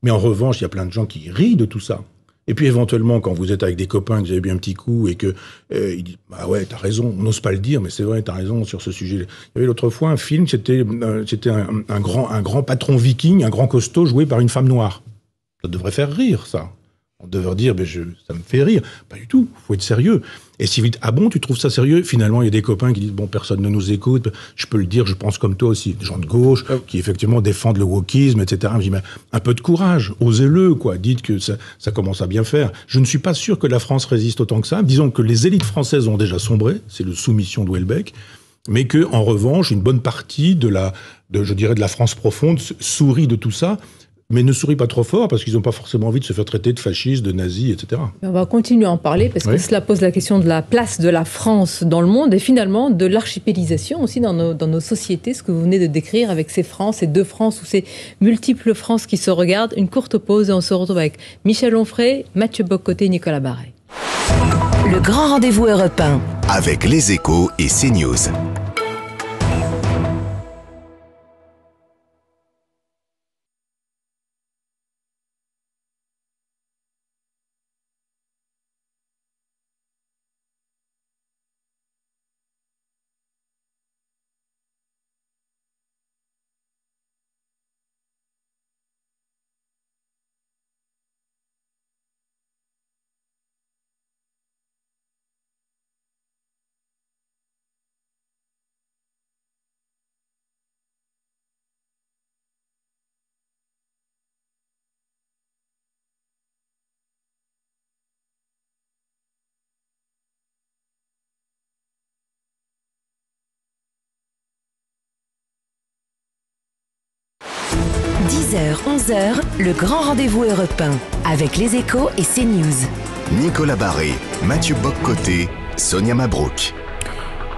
Mais en revanche, il y a plein de gens qui rient de tout ça. Et puis éventuellement, quand vous êtes avec des copains, que vous avez bu un petit coup et que ils disent « Bah ouais, t'as raison, on n'ose pas le dire, mais c'est vrai, t'as raison sur ce sujet. » Il y avait l'autre fois un film, c'était un grand patron viking, un grand costaud joué par une femme noire. Ça devrait faire rire, ça. On devrait dire « ça me fait rire ». Pas du tout, faut être sérieux. Et si vous dites « Ah bon, tu trouves ça sérieux ?» Finalement, il y a des copains qui disent « Bon, personne ne nous écoute, je peux le dire, je pense comme toi aussi. » Des gens de gauche qui effectivement défendent le wokisme, etc. Je dis « Mais un peu de courage, osez-le, quoi. Dites que ça commence à bien faire. » Je ne suis pas sûr que la France résiste autant que ça. Disons que les élites françaises ont déjà sombré, c'est le soumission de Houellebecq, mais que en revanche, une bonne partie de la France profonde sourit de tout ça, mais ne sourit pas trop fort parce qu'ils n'ont pas forcément envie de se faire traiter de fascistes, de nazis, etc. On va continuer à en parler parce que cela pose la question de la place de la France dans le monde et finalement de l'archipélisation aussi dans nos sociétés, ce que vous venez de décrire avec ces France, ces deux France ou ces multiples France qui se regardent. Une courte pause et on se retrouve avec Michel Onfray, Mathieu Bock-Côté et Nicolas Barré. Le grand rendez-vous européen. Avec les Échos et CNews. – 11h, le grand rendez-vous européen avec les Échos et CNews. Nicolas Barré, Mathieu Bock-Côté, Sonia Mabrouk.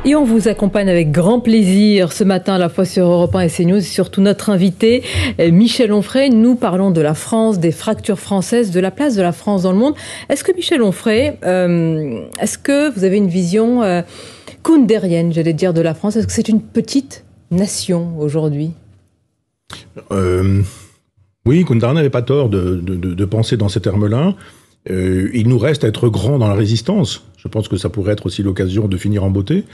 Et on vous accompagne avec grand plaisir ce matin à la fois sur Europe 1 et CNews et surtout notre invité Michel Onfray. Nous parlons de la France, des fractures françaises, de la place de la France dans le monde. Est-ce que Michel Onfray, est-ce que vous avez une vision kundérienne, j'allais dire, de la France? Est-ce que c'est une petite nation aujourd'hui? Oui, Kundera n'avait pas tort de penser dans ces termes-là. Il nous reste à être grand dans la résistance. Je pense que ça pourrait être aussi l'occasion de finir en beauté,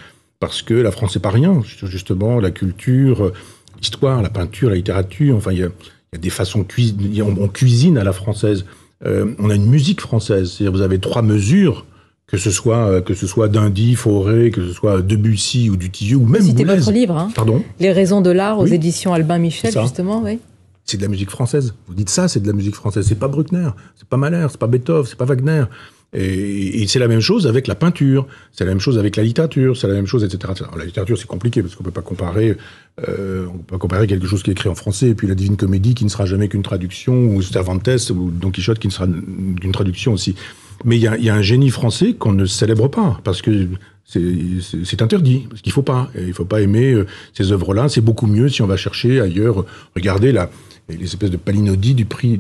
parce que la France, c'est pas rien. Justement, la culture, l'histoire, la peinture, la littérature, enfin, il y a des façons de on cuisine à la française. On a une musique française. C'est-à-dire, vous avez 3 mesures, que ce soit d'Indy, Fauré, que ce soit Debussy ou Dutilleux, ou même Boulez. C'était votre livre, hein. Pardon ? Les raisons de l'art aux éditions Albin Michel, justement, oui. c'est de la musique française. Vous dites ça, c'est de la musique française. C'est pas Bruckner, c'est pas Mahler, c'est pas Beethoven, c'est pas Wagner. Et c'est la même chose avec la peinture, c'est la même chose avec la littérature, c'est la même chose, etc. Alors, la littérature, c'est compliqué parce qu'on peut pas comparer quelque chose qui est écrit en français et puis la Divine Comédie qui ne sera jamais qu'une traduction, ou Cervantes ou Don Quichotte qui ne sera qu'une traduction aussi. Mais il y a un génie français qu'on ne célèbre pas parce que c'est interdit, parce qu'il faut pas. Et il faut pas aimer ces œuvres-là. C'est beaucoup mieux si on va chercher ailleurs. Regardez les espèces de palinodies du prix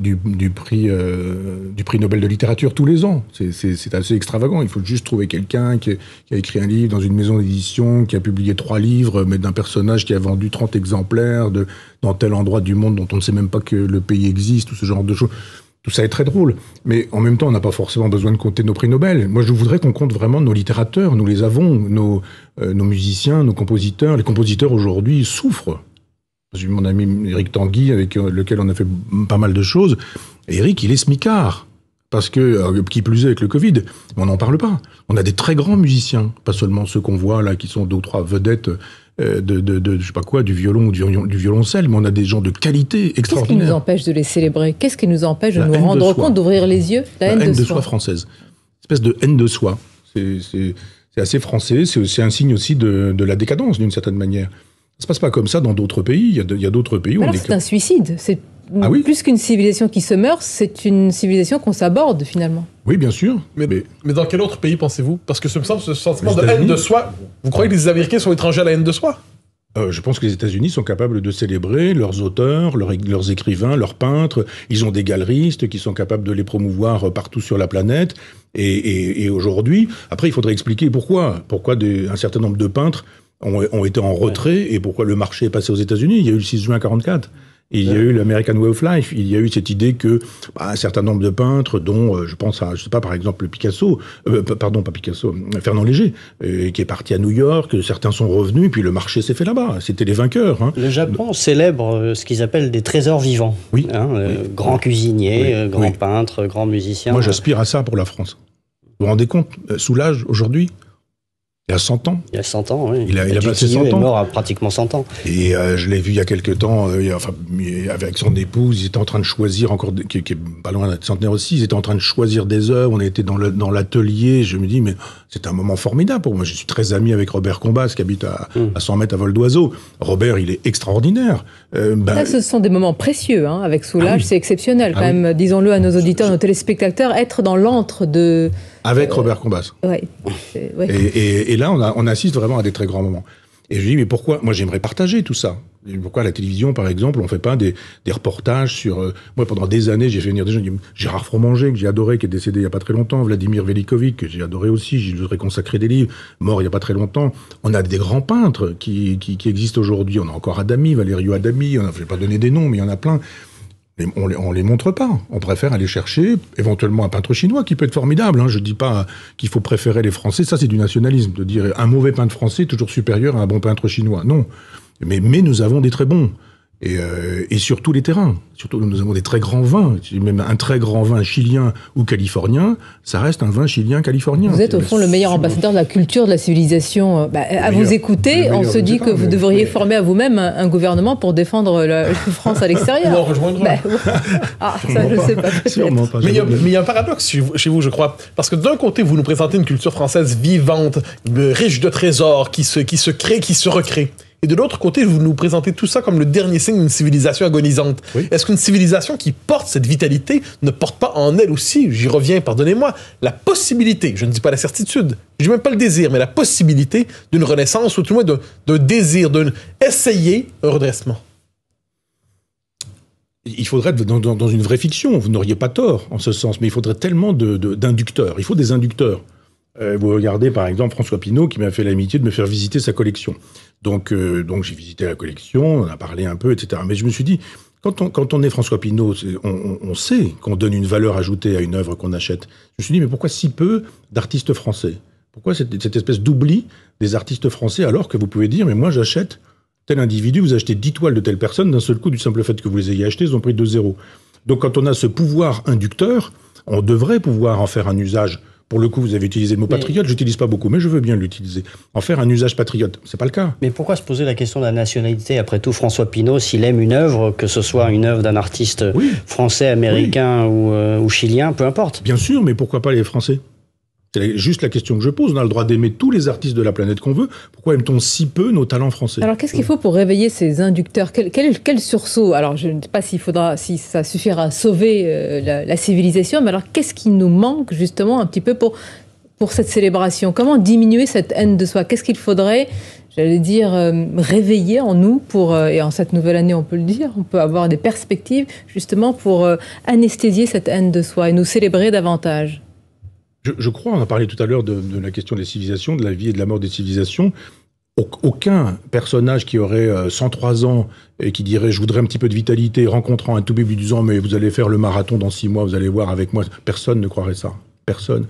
Nobel de littérature tous les ans. C'est assez extravagant. Il faut juste trouver quelqu'un qui a écrit un livre dans une maison d'édition, qui a publié 3 livres, mais d'un personnage qui a vendu 30 exemplaires dans tel endroit du monde dont on ne sait même pas que le pays existe, ou ce genre de choses. Tout ça est très drôle. Mais en même temps, on n'a pas forcément besoin de compter nos prix Nobel. Moi, je voudrais qu'on compte vraiment nos littérateurs. Nous les avons, nos musiciens, nos compositeurs. Les compositeurs, aujourd'hui, souffrent. J'ai mon ami Éric Tanguy, avec lequel on a fait pas mal de choses. Et Éric, il est smicard. Parce que, qui plus est avec le Covid, on n'en parle pas. On a des très grands musiciens. Pas seulement ceux qu'on voit là, qui sont 2 ou 3 vedettes je sais pas quoi, du violon ou du violoncelle, mais on a des gens de qualité extraordinaire. Qu'est-ce qui nous empêche de les célébrer? Qu'est-ce qui nous empêche de nous rendre compte, d'ouvrir les yeux? La haine de soi française. Une espèce de haine de soi. C'est assez français. C'est un signe aussi de la décadence, d'une certaine manière. Ça se passe pas comme ça dans d'autres pays. Il y a d'autres pays où alors c'est un suicide. C'est plus qu'une civilisation qui se meurt, c'est une civilisation qu'on s'aborde finalement. Oui, bien sûr. Mais dans quel autre pays pensez-vous? Parce que ce sentiment de haine de soi, vous croyez que les Américains sont étrangers à la haine de soi? Je pense que les États-Unis sont capables de célébrer leurs auteurs, leurs écrivains, leurs peintres. Ils ont des galeristes qui sont capables de les promouvoir partout sur la planète. Et aujourd'hui, après, il faudrait expliquer pourquoi un certain nombre de peintres ont été en retrait et pourquoi le marché est passé aux États-Unis. Il y a eu le 6 juin 1944. Et il y a eu l'American Way of Life. Il y a eu cette idée que un certain nombre de peintres, dont je pense à, je sais pas, par exemple Picasso, Fernand Léger, qui est parti à New York, certains sont revenus, puis le marché s'est fait là-bas. C'était les vainqueurs. Hein. Le Japon célèbre ce qu'ils appellent des trésors vivants. Oui. Grands cuisiniers, grands peintres, grands musiciens. Moi, j'aspire à ça pour la France. Vous vous rendez compte, Soulages, aujourd'hui, il y a 100 ans. Il y a 100 ans, oui. Il a passé 100 ans. Il est mort à pratiquement 100 ans. Et je l'ai vu il y a quelque temps, avec son épouse, ils étaient en train de choisir, qui est pas loin d'être centenaire aussi, ils étaient en train de choisir des œuvres, on était dans l'atelier, je me dis, mais c'est un moment formidable pour moi. Je suis très ami avec Robert Combas, qui habite à 100 mètres à vol d'oiseau. Robert, il est extraordinaire. Là, ce sont des moments précieux, hein, avec Soulages, c'est exceptionnel quand même, disons-le à nos auditeurs, nos téléspectateurs, être dans l'antre de... Avec Robert Combas. Ouais. Et là, on assiste vraiment à des très grands moments. Et je dis, mais pourquoi? Moi, j'aimerais partager tout ça. Et pourquoi à la télévision, par exemple, on fait pas des reportages sur... moi, pendant des années, j'ai fait venir des gens, Gérard Fromanger, que j'ai adoré, qui est décédé il y a pas très longtemps, Vladimir Velikovic, que j'ai adoré aussi, j'y aurais consacré des livres, mort il y a pas très longtemps. On a des grands peintres qui existent aujourd'hui. On a encore Adami, Valerio Adami, je vais pas donner des noms, mais il y en a plein. Mais on les montre pas. On préfère aller chercher éventuellement un peintre chinois qui peut être formidable. Hein. Je dis pas qu'il faut préférer les Français. Ça, c'est du nationalisme de dire un mauvais peintre français est toujours supérieur à un bon peintre chinois. Non. Mais nous avons des très bons. Et sur tous les terrains. Surtout, nous avons des très grands vins. Même un très grand vin chilien ou californien, ça reste un vin chilien-californien. Vous êtes au fond le meilleur ambassadeur de la culture, de la civilisation. À vous écouter, on se dit que vous devriez former à vous-même un gouvernement pour défendre la France à l'extérieur. On rejoindra. Ça, je ne sais pas. Sûrement pas. Mais il y a un paradoxe chez vous, je crois. Parce que d'un côté, vous nous présentez une culture française vivante, riche de trésors, qui se crée, qui se recrée. Et de l'autre côté, vous nous présentez tout ça comme le dernier signe d'une civilisation agonisante. Oui. Est-ce qu'une civilisation qui porte cette vitalité ne porte pas en elle aussi, j'y reviens, pardonnez-moi, la possibilité, je ne dis pas la certitude, je dis même pas le désir, mais la possibilité d'une renaissance, ou tout le moins d'un désir, d'essayer un redressement? Il faudrait être dans une vraie fiction, vous n'auriez pas tort en ce sens, mais il faudrait tellement d'inducteurs, il faut des inducteurs. Vous regardez par exemple François Pinault qui m'a fait l'amitié de me faire visiter sa collection. Donc j'ai visité la collection, on a parlé un peu, etc. Mais je me suis dit, quand on est François Pinault, on sait qu'on donne une valeur ajoutée à une œuvre qu'on achète. Je me suis dit, mais pourquoi si peu d'artistes français? Pourquoi cette espèce d'oubli des artistes français alors que vous pouvez dire, mais moi j'achète tel individu, vous achetez 10 toiles de telle personne, d'un seul coup, du simple fait que vous les ayez achetées, ils ont pris 2-0. Donc quand on a ce pouvoir inducteur, on devrait pouvoir en faire un usage Pour le coup, vous avez utilisé le mot patriote, je n'utilise pas beaucoup, mais je veux bien l'utiliser. En faire un usage patriote, c'est pas le cas. Mais pourquoi se poser la question de la nationalité? Après tout, François Pinault, s'il aime une œuvre, que ce soit une œuvre d'un artiste français, américain ou chilien, peu importe. Bien sûr, mais pourquoi pas les Français? C'est juste la question que je pose. On a le droit d'aimer tous les artistes de la planète qu'on veut. Pourquoi aime-t-on si peu nos talents français? Alors, qu'est-ce qu'il faut pour réveiller ces inducteurs? Quel sursaut? Alors, je ne sais pas si ça suffira à sauver la civilisation, mais alors, qu'est-ce qui nous manque, justement, un petit peu pour cette célébration? Comment diminuer cette haine de soi? Qu'est-ce qu'il faudrait, j'allais dire, réveiller en nous et en cette nouvelle année, on peut le dire, on peut avoir des perspectives, justement, pour anesthésier cette haine de soi et nous célébrer davantage? Je crois, on a parlé tout à l'heure de la question des civilisations, de la vie et de la mort des civilisations. Aucun personnage qui aurait 103 ans et qui dirait « je voudrais un petit peu de vitalité » rencontrant un tout-bébé lui disant « mais vous allez faire le marathon dans 6 mois, vous allez voir avec moi », personne ne croirait ça. Personne.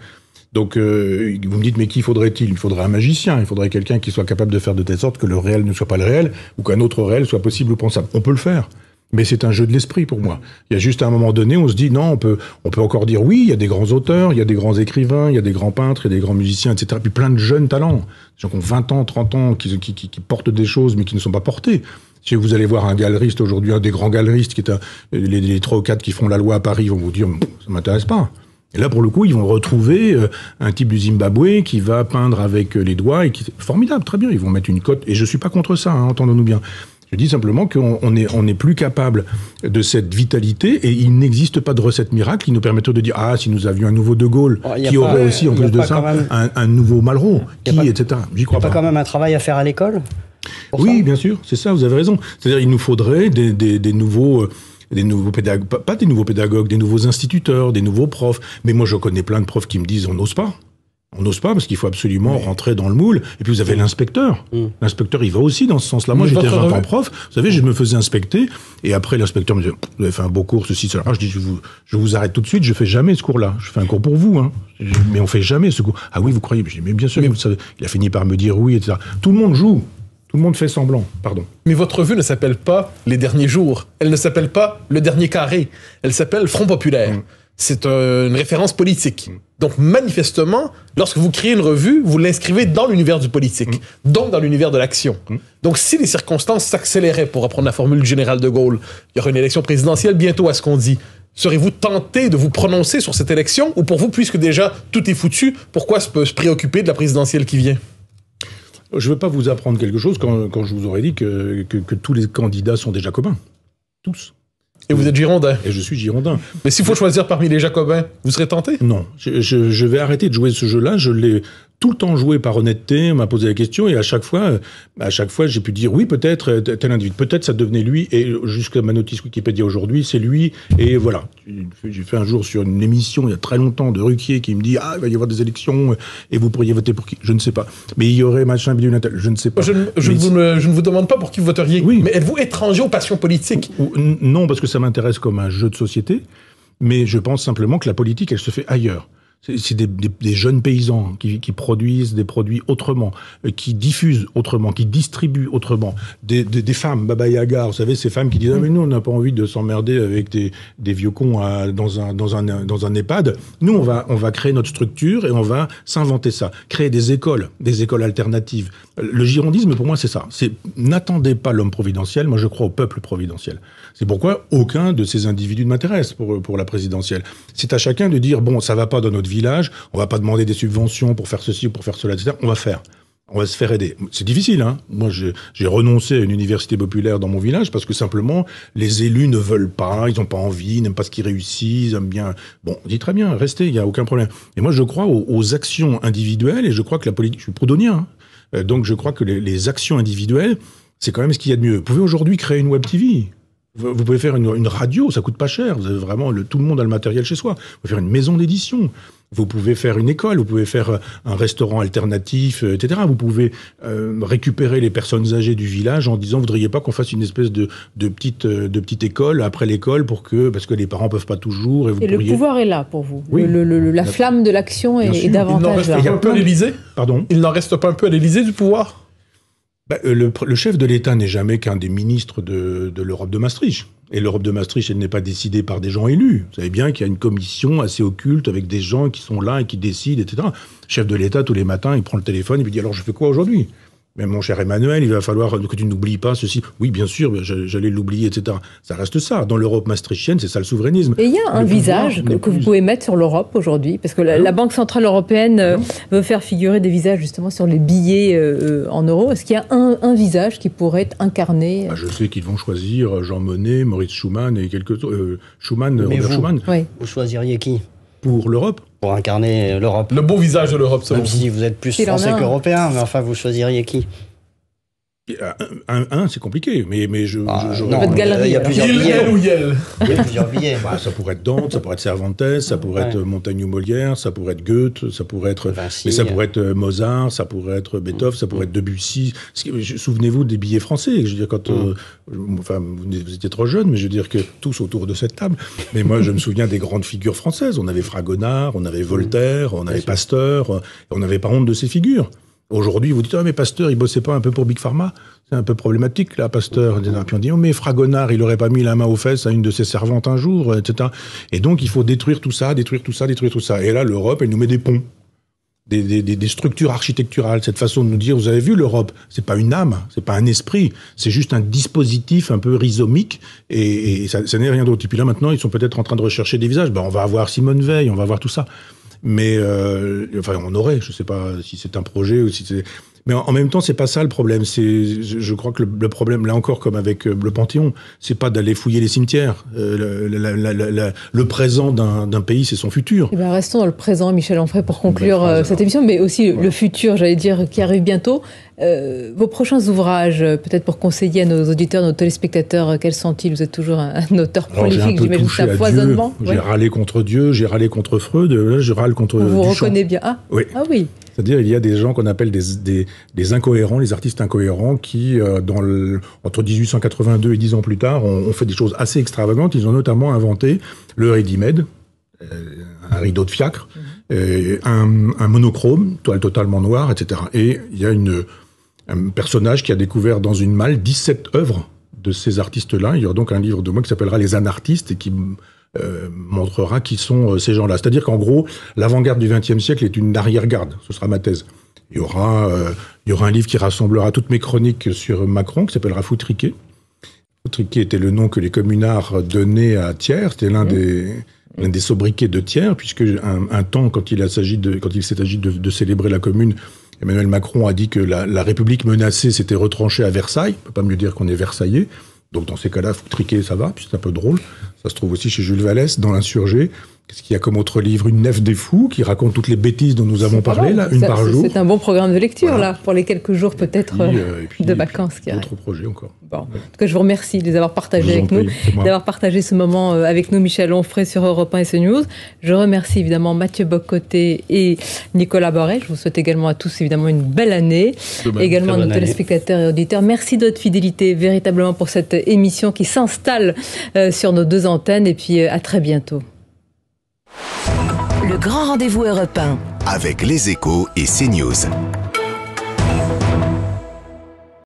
Donc vous me dites « mais qui faudrait-il » Il faudrait un magicien, il faudrait quelqu'un qui soit capable de faire de telle sorte que le réel ne soit pas le réel ou qu'un autre réel soit possible ou pensable. On peut le faire. Mais c'est un jeu de l'esprit pour moi. Il y a juste à un moment donné, on se dit non, on peut encore dire oui, il y a des grands auteurs, il y a des grands écrivains, il y a des grands peintres, il y a des grands musiciens, etc. Puis plein de jeunes talents, des gens qui ont 20 ans, 30 ans, qui portent des choses mais qui ne sont pas portés. Si vous allez voir un galeriste aujourd'hui, un des grands galeristes, qui est les 3 ou 4 qui font la loi à Paris, vont vous dire ça m'intéresse pas. Et là, pour le coup, ils vont retrouver un type du Zimbabwe qui va peindre avec les doigts et qui formidable, très bien. Ils vont mettre une cote. Et je suis pas contre ça, hein, entendons-nous bien. Je dis simplement qu'on est plus capable de cette vitalité et il n'existe pas de recette miracle qui nous permettrait de dire ah si nous avions un nouveau De Gaulle qui aurait aussi en plus de ça un nouveau Malraux etc. J'y crois pas. Il y a pas quand même un travail à faire à l'école? Oui, bien sûr, c'est ça, vous avez raison. C'est-à-dire il nous faudrait des nouveaux pédagogues, pas des nouveaux pédagogues, des nouveaux instituteurs, des nouveaux profs. Mais moi je connais plein de profs qui me disent on n'ose pas. On n'ose pas parce qu'il faut absolument rentrer dans le moule. Et puis vous avez l'inspecteur. L'inspecteur, il va aussi dans ce sens-là. Moi, j'étais 20 ans prof. Vous savez, je me faisais inspecter. Et après, l'inspecteur me disait, vous avez fait un beau cours, ceci, cela. Je dis, je vous arrête tout de suite. Je fais jamais ce cours-là. Je fais un cours pour vous, hein. Mais on fait jamais ce cours. Ah oui, vous croyez? Je dis, mais bien sûr, vous savez. Il a fini par me dire oui, etc. Tout le monde joue. Tout le monde fait semblant, pardon. Mais votre revue ne s'appelle pas Les Derniers Jours. Elle ne s'appelle pas Le Dernier Carré. Elle s'appelle Front Populaire. C'est une référence politique. Donc, manifestement, lorsque vous créez une revue, vous l'inscrivez dans l'univers du politique, donc dans l'univers de l'action. Donc, si les circonstances s'accéléraient, pour reprendre la formule du général de Gaulle, il y aura une élection présidentielle bientôt à ce qu'on dit. Serez-vous tenté de vous prononcer sur cette élection? Ou pour vous, puisque déjà tout est foutu, pourquoi se préoccuper de la présidentielle qui vient? Je ne veux pas vous apprendre quelque chose quand je vous aurais dit que tous les candidats sont des jacobins. Tous. Et vous êtes girondin. Et je suis girondin. Mais s'il faut choisir parmi les jacobins, vous serez tenté? Non. Je vais arrêter de jouer ce jeu-là. Je l'ai tout le temps joué par honnêteté. On m'a posé la question et à chaque fois, j'ai pu dire oui, peut-être tel individu. Peut-être ça devenait lui. Et jusqu'à ma notice Wikipédia aujourd'hui, c'est lui. Et voilà. J'ai fait un jour sur une émission il y a très longtemps de Ruquier qui me dit il va y avoir des élections et vous pourriez voter pour qui? Je ne sais pas. Mais il y aurait machin, bidule, natal. Je ne sais pas. Je ne vous demande pas pour qui vous voteriez. Oui. Mais êtes-vous étranger aux passions politiques? Non, parce que ça m'intéresse comme un jeu de société. Mais je pense simplement que la politique, elle se fait ailleurs. C'est des jeunes paysans qui produisent des produits autrement, qui diffusent autrement, qui distribuent autrement. Des femmes, Baba Yaga, vous savez, ces femmes qui disent « Ah mais nous, on n'a pas envie de s'emmerder avec des vieux cons dans un EHPAD. Nous, on va créer notre structure et on va s'inventer ça. Créer des écoles alternatives. » Le girondisme, pour moi, c'est ça. N'attendez pas l'homme providentiel, moi je crois au peuple providentiel. C'est pourquoi aucun de ces individus ne m'intéresse pour la présidentielle. C'est à chacun de dire « Bon, ça va pas dans notre village, on va pas demander des subventions pour faire ceci ou pour faire cela, etc. On va faire. On va se faire aider. » C'est difficile, hein. Moi, j'ai renoncé à une université populaire dans mon village parce que simplement, les élus ne veulent pas, ils n'ont pas envie, ils n'aiment pas ce qu'ils réussissent, ils aiment bien. Bon, on dit très bien, restez, il n'y a aucun problème. Et moi, je crois aux actions individuelles et je crois que la politique, je suis proudhonien, hein. Donc je crois que les actions individuelles, c'est quand même ce qu'il y a de mieux. Vous pouvez aujourd'hui créer une web TV. Vous pouvez faire une radio, ça coûte pas cher. Vous avez vraiment tout le monde a le matériel chez soi. Vous pouvez faire une maison d'édition. Vous pouvez faire une école. Vous pouvez faire un restaurant alternatif, etc. Vous pouvez récupérer les personnes âgées du village en disant, vous voudriez pas qu'on fasse une espèce de petite école après l'école parce que les parents peuvent pas toujours. Et le pouvoir est là pour vous. Oui. La flamme de l'action est davantage là. Il n'en reste pas un peu à l'Élysée. Pardon. Il n'en reste pas un peu à l'Élysée du pouvoir. Le chef de l'État n'est jamais qu'un des ministres de l'Europe de Maastricht. Et l'Europe de Maastricht, elle n'est pas décidée par des gens élus. Vous savez bien qu'il y a une commission assez occulte avec des gens qui sont là et qui décident, etc. Le chef de l'État, tous les matins, il prend le téléphone et il dit « Alors, je fais quoi aujourd'hui ?» Mais mon cher Emmanuel, il va falloir que tu n'oublies pas ceci. Oui, bien sûr, j'allais l'oublier, etc. Ça reste ça. Dans l'Europe maastrichtienne, c'est ça le souverainisme. Et il y a un visage que vous pouvez mettre sur l'Europe aujourd'hui, parce que la Banque Centrale Européenne veut faire figurer des visages justement sur les billets en euros. Est-ce qu'il y a un visage qui pourrait être incarné Je sais qu'ils vont choisir Jean Monnet, Maurice Schumann et quelques Robert Schumann. Oui. Vous choisiriez qui ? Pour l'Europe ? Pour incarner l'Europe. Le beau visage de l'Europe, selon vous. Même si vous êtes plus français qu'européen, mais enfin, vous choisiriez qui ? C'est compliqué, mais non, il y a plusieurs billets. Il y a plusieurs billets. Ça pourrait être Dante, ça pourrait être Cervantes, ça pourrait être Montaigne ou Molière, ça pourrait être Goethe, ça pourrait être Vinci, mais ça pourrait être Mozart, ça pourrait être Beethoven, ça pourrait être Debussy. Souvenez-vous des billets français. Je veux dire, quand vous étiez trop jeune, mais je veux dire que tous autour de cette table. Mais moi, je me souviens des grandes figures françaises. On avait Fragonard, on avait Voltaire, on avait Pasteur. On n'avait pas honte de ces figures. Aujourd'hui, vous dites, mais Pasteur, il bossait pas un peu pour Big Pharma? C'est un peu problématique, là, Pasteur. Puis on dit, mais Fragonard, il aurait pas mis la main aux fesses à une de ses servantes un jour, etc. Et donc, il faut détruire tout ça. Et là, l'Europe, elle nous met des ponts. Des structures architecturales, cette façon de nous dire, vous avez vu l'Europe, c'est pas une âme, c'est pas un esprit, c'est juste un dispositif un peu rhizomique, et ça n'est rien d'autre. Et puis là, maintenant, ils sont peut-être en train de rechercher des visages. On va avoir Simone Veil, on va avoir tout ça. Mais on aurait, je sais pas si c'est un projet ou si c'est... Mais en même temps, c'est pas ça le problème. Je crois que le problème, là encore, comme avec le Panthéon, c'est pas d'aller fouiller les cimetières. Le présent d'un pays, c'est son futur. Eh bien, restons dans le présent, Michel Onfray, pour conclure cette émission, mais aussi le futur, j'allais dire, qui arrive bientôt. Vos prochains ouvrages, peut-être pour conseiller à nos auditeurs, nos téléspectateurs, quels sont-ils? Vous êtes toujours un auteur prolifique, j'imagine, c'est un foisonnement. J'ai râlé contre Dieu, j'ai râlé contre Freud, là, je râle contre Duchamp. Vous reconnaissez bien. Oui. C'est-à-dire, il y a des gens qu'on appelle des incohérents, les artistes incohérents, qui, entre 1882 et 10 ans plus tard, ont fait des choses assez extravagantes. Ils ont notamment inventé le ready-made, un rideau de fiacre, un monochrome, toile totalement noire, etc. Et il y a un personnage qui a découvert dans une malle 17 œuvres de ces artistes-là. Il y aura donc un livre de moi qui s'appellera Les Anartistes et qui montrera qui sont ces gens-là. C'est-à-dire qu'en gros, l'avant-garde du XXe siècle est une arrière-garde. Ce sera ma thèse. Il y aura un livre qui rassemblera toutes mes chroniques sur Macron, qui s'appellera Foutriquet. Foutriquet était le nom que les communards donnaient à Thiers. C'était l'un des sobriquets de Thiers, puisque un temps, quand il s'est agi de célébrer la Commune, Emmanuel Macron a dit que la République menacée s'était retranchée à Versailles. On ne peut pas mieux dire qu'on est Versaillais. Donc dans ces cas-là, Foutriquet, ça va, puis c'est un peu drôle. Ça se trouve aussi chez Jules Vallès, dans L'Insurgé. Qu'est-ce qu'il y a comme autre livre? Une nef des fous, qui raconte toutes les bêtises dont nous avons parlé, là, une par jour. C'est un bon programme de lecture, là, pour les quelques jours peut-être de vacances. D'autres projets encore. Bon. En tout cas, je vous remercie de les avoir partagés avec nous, d'avoir partagé ce moment avec nous, Michel Onfray, sur Europe 1 et CNews. Je remercie évidemment Mathieu Bock-Côté et Nicolas Boré. Je vous souhaite également à tous évidemment une belle année. Également à nos téléspectateurs et auditeurs. Merci de votre fidélité véritablement pour cette émission qui s'installe sur nos deux antennes. Et puis à très bientôt. Le grand rendez-vous Europe 1. Avec les Échos et CNews.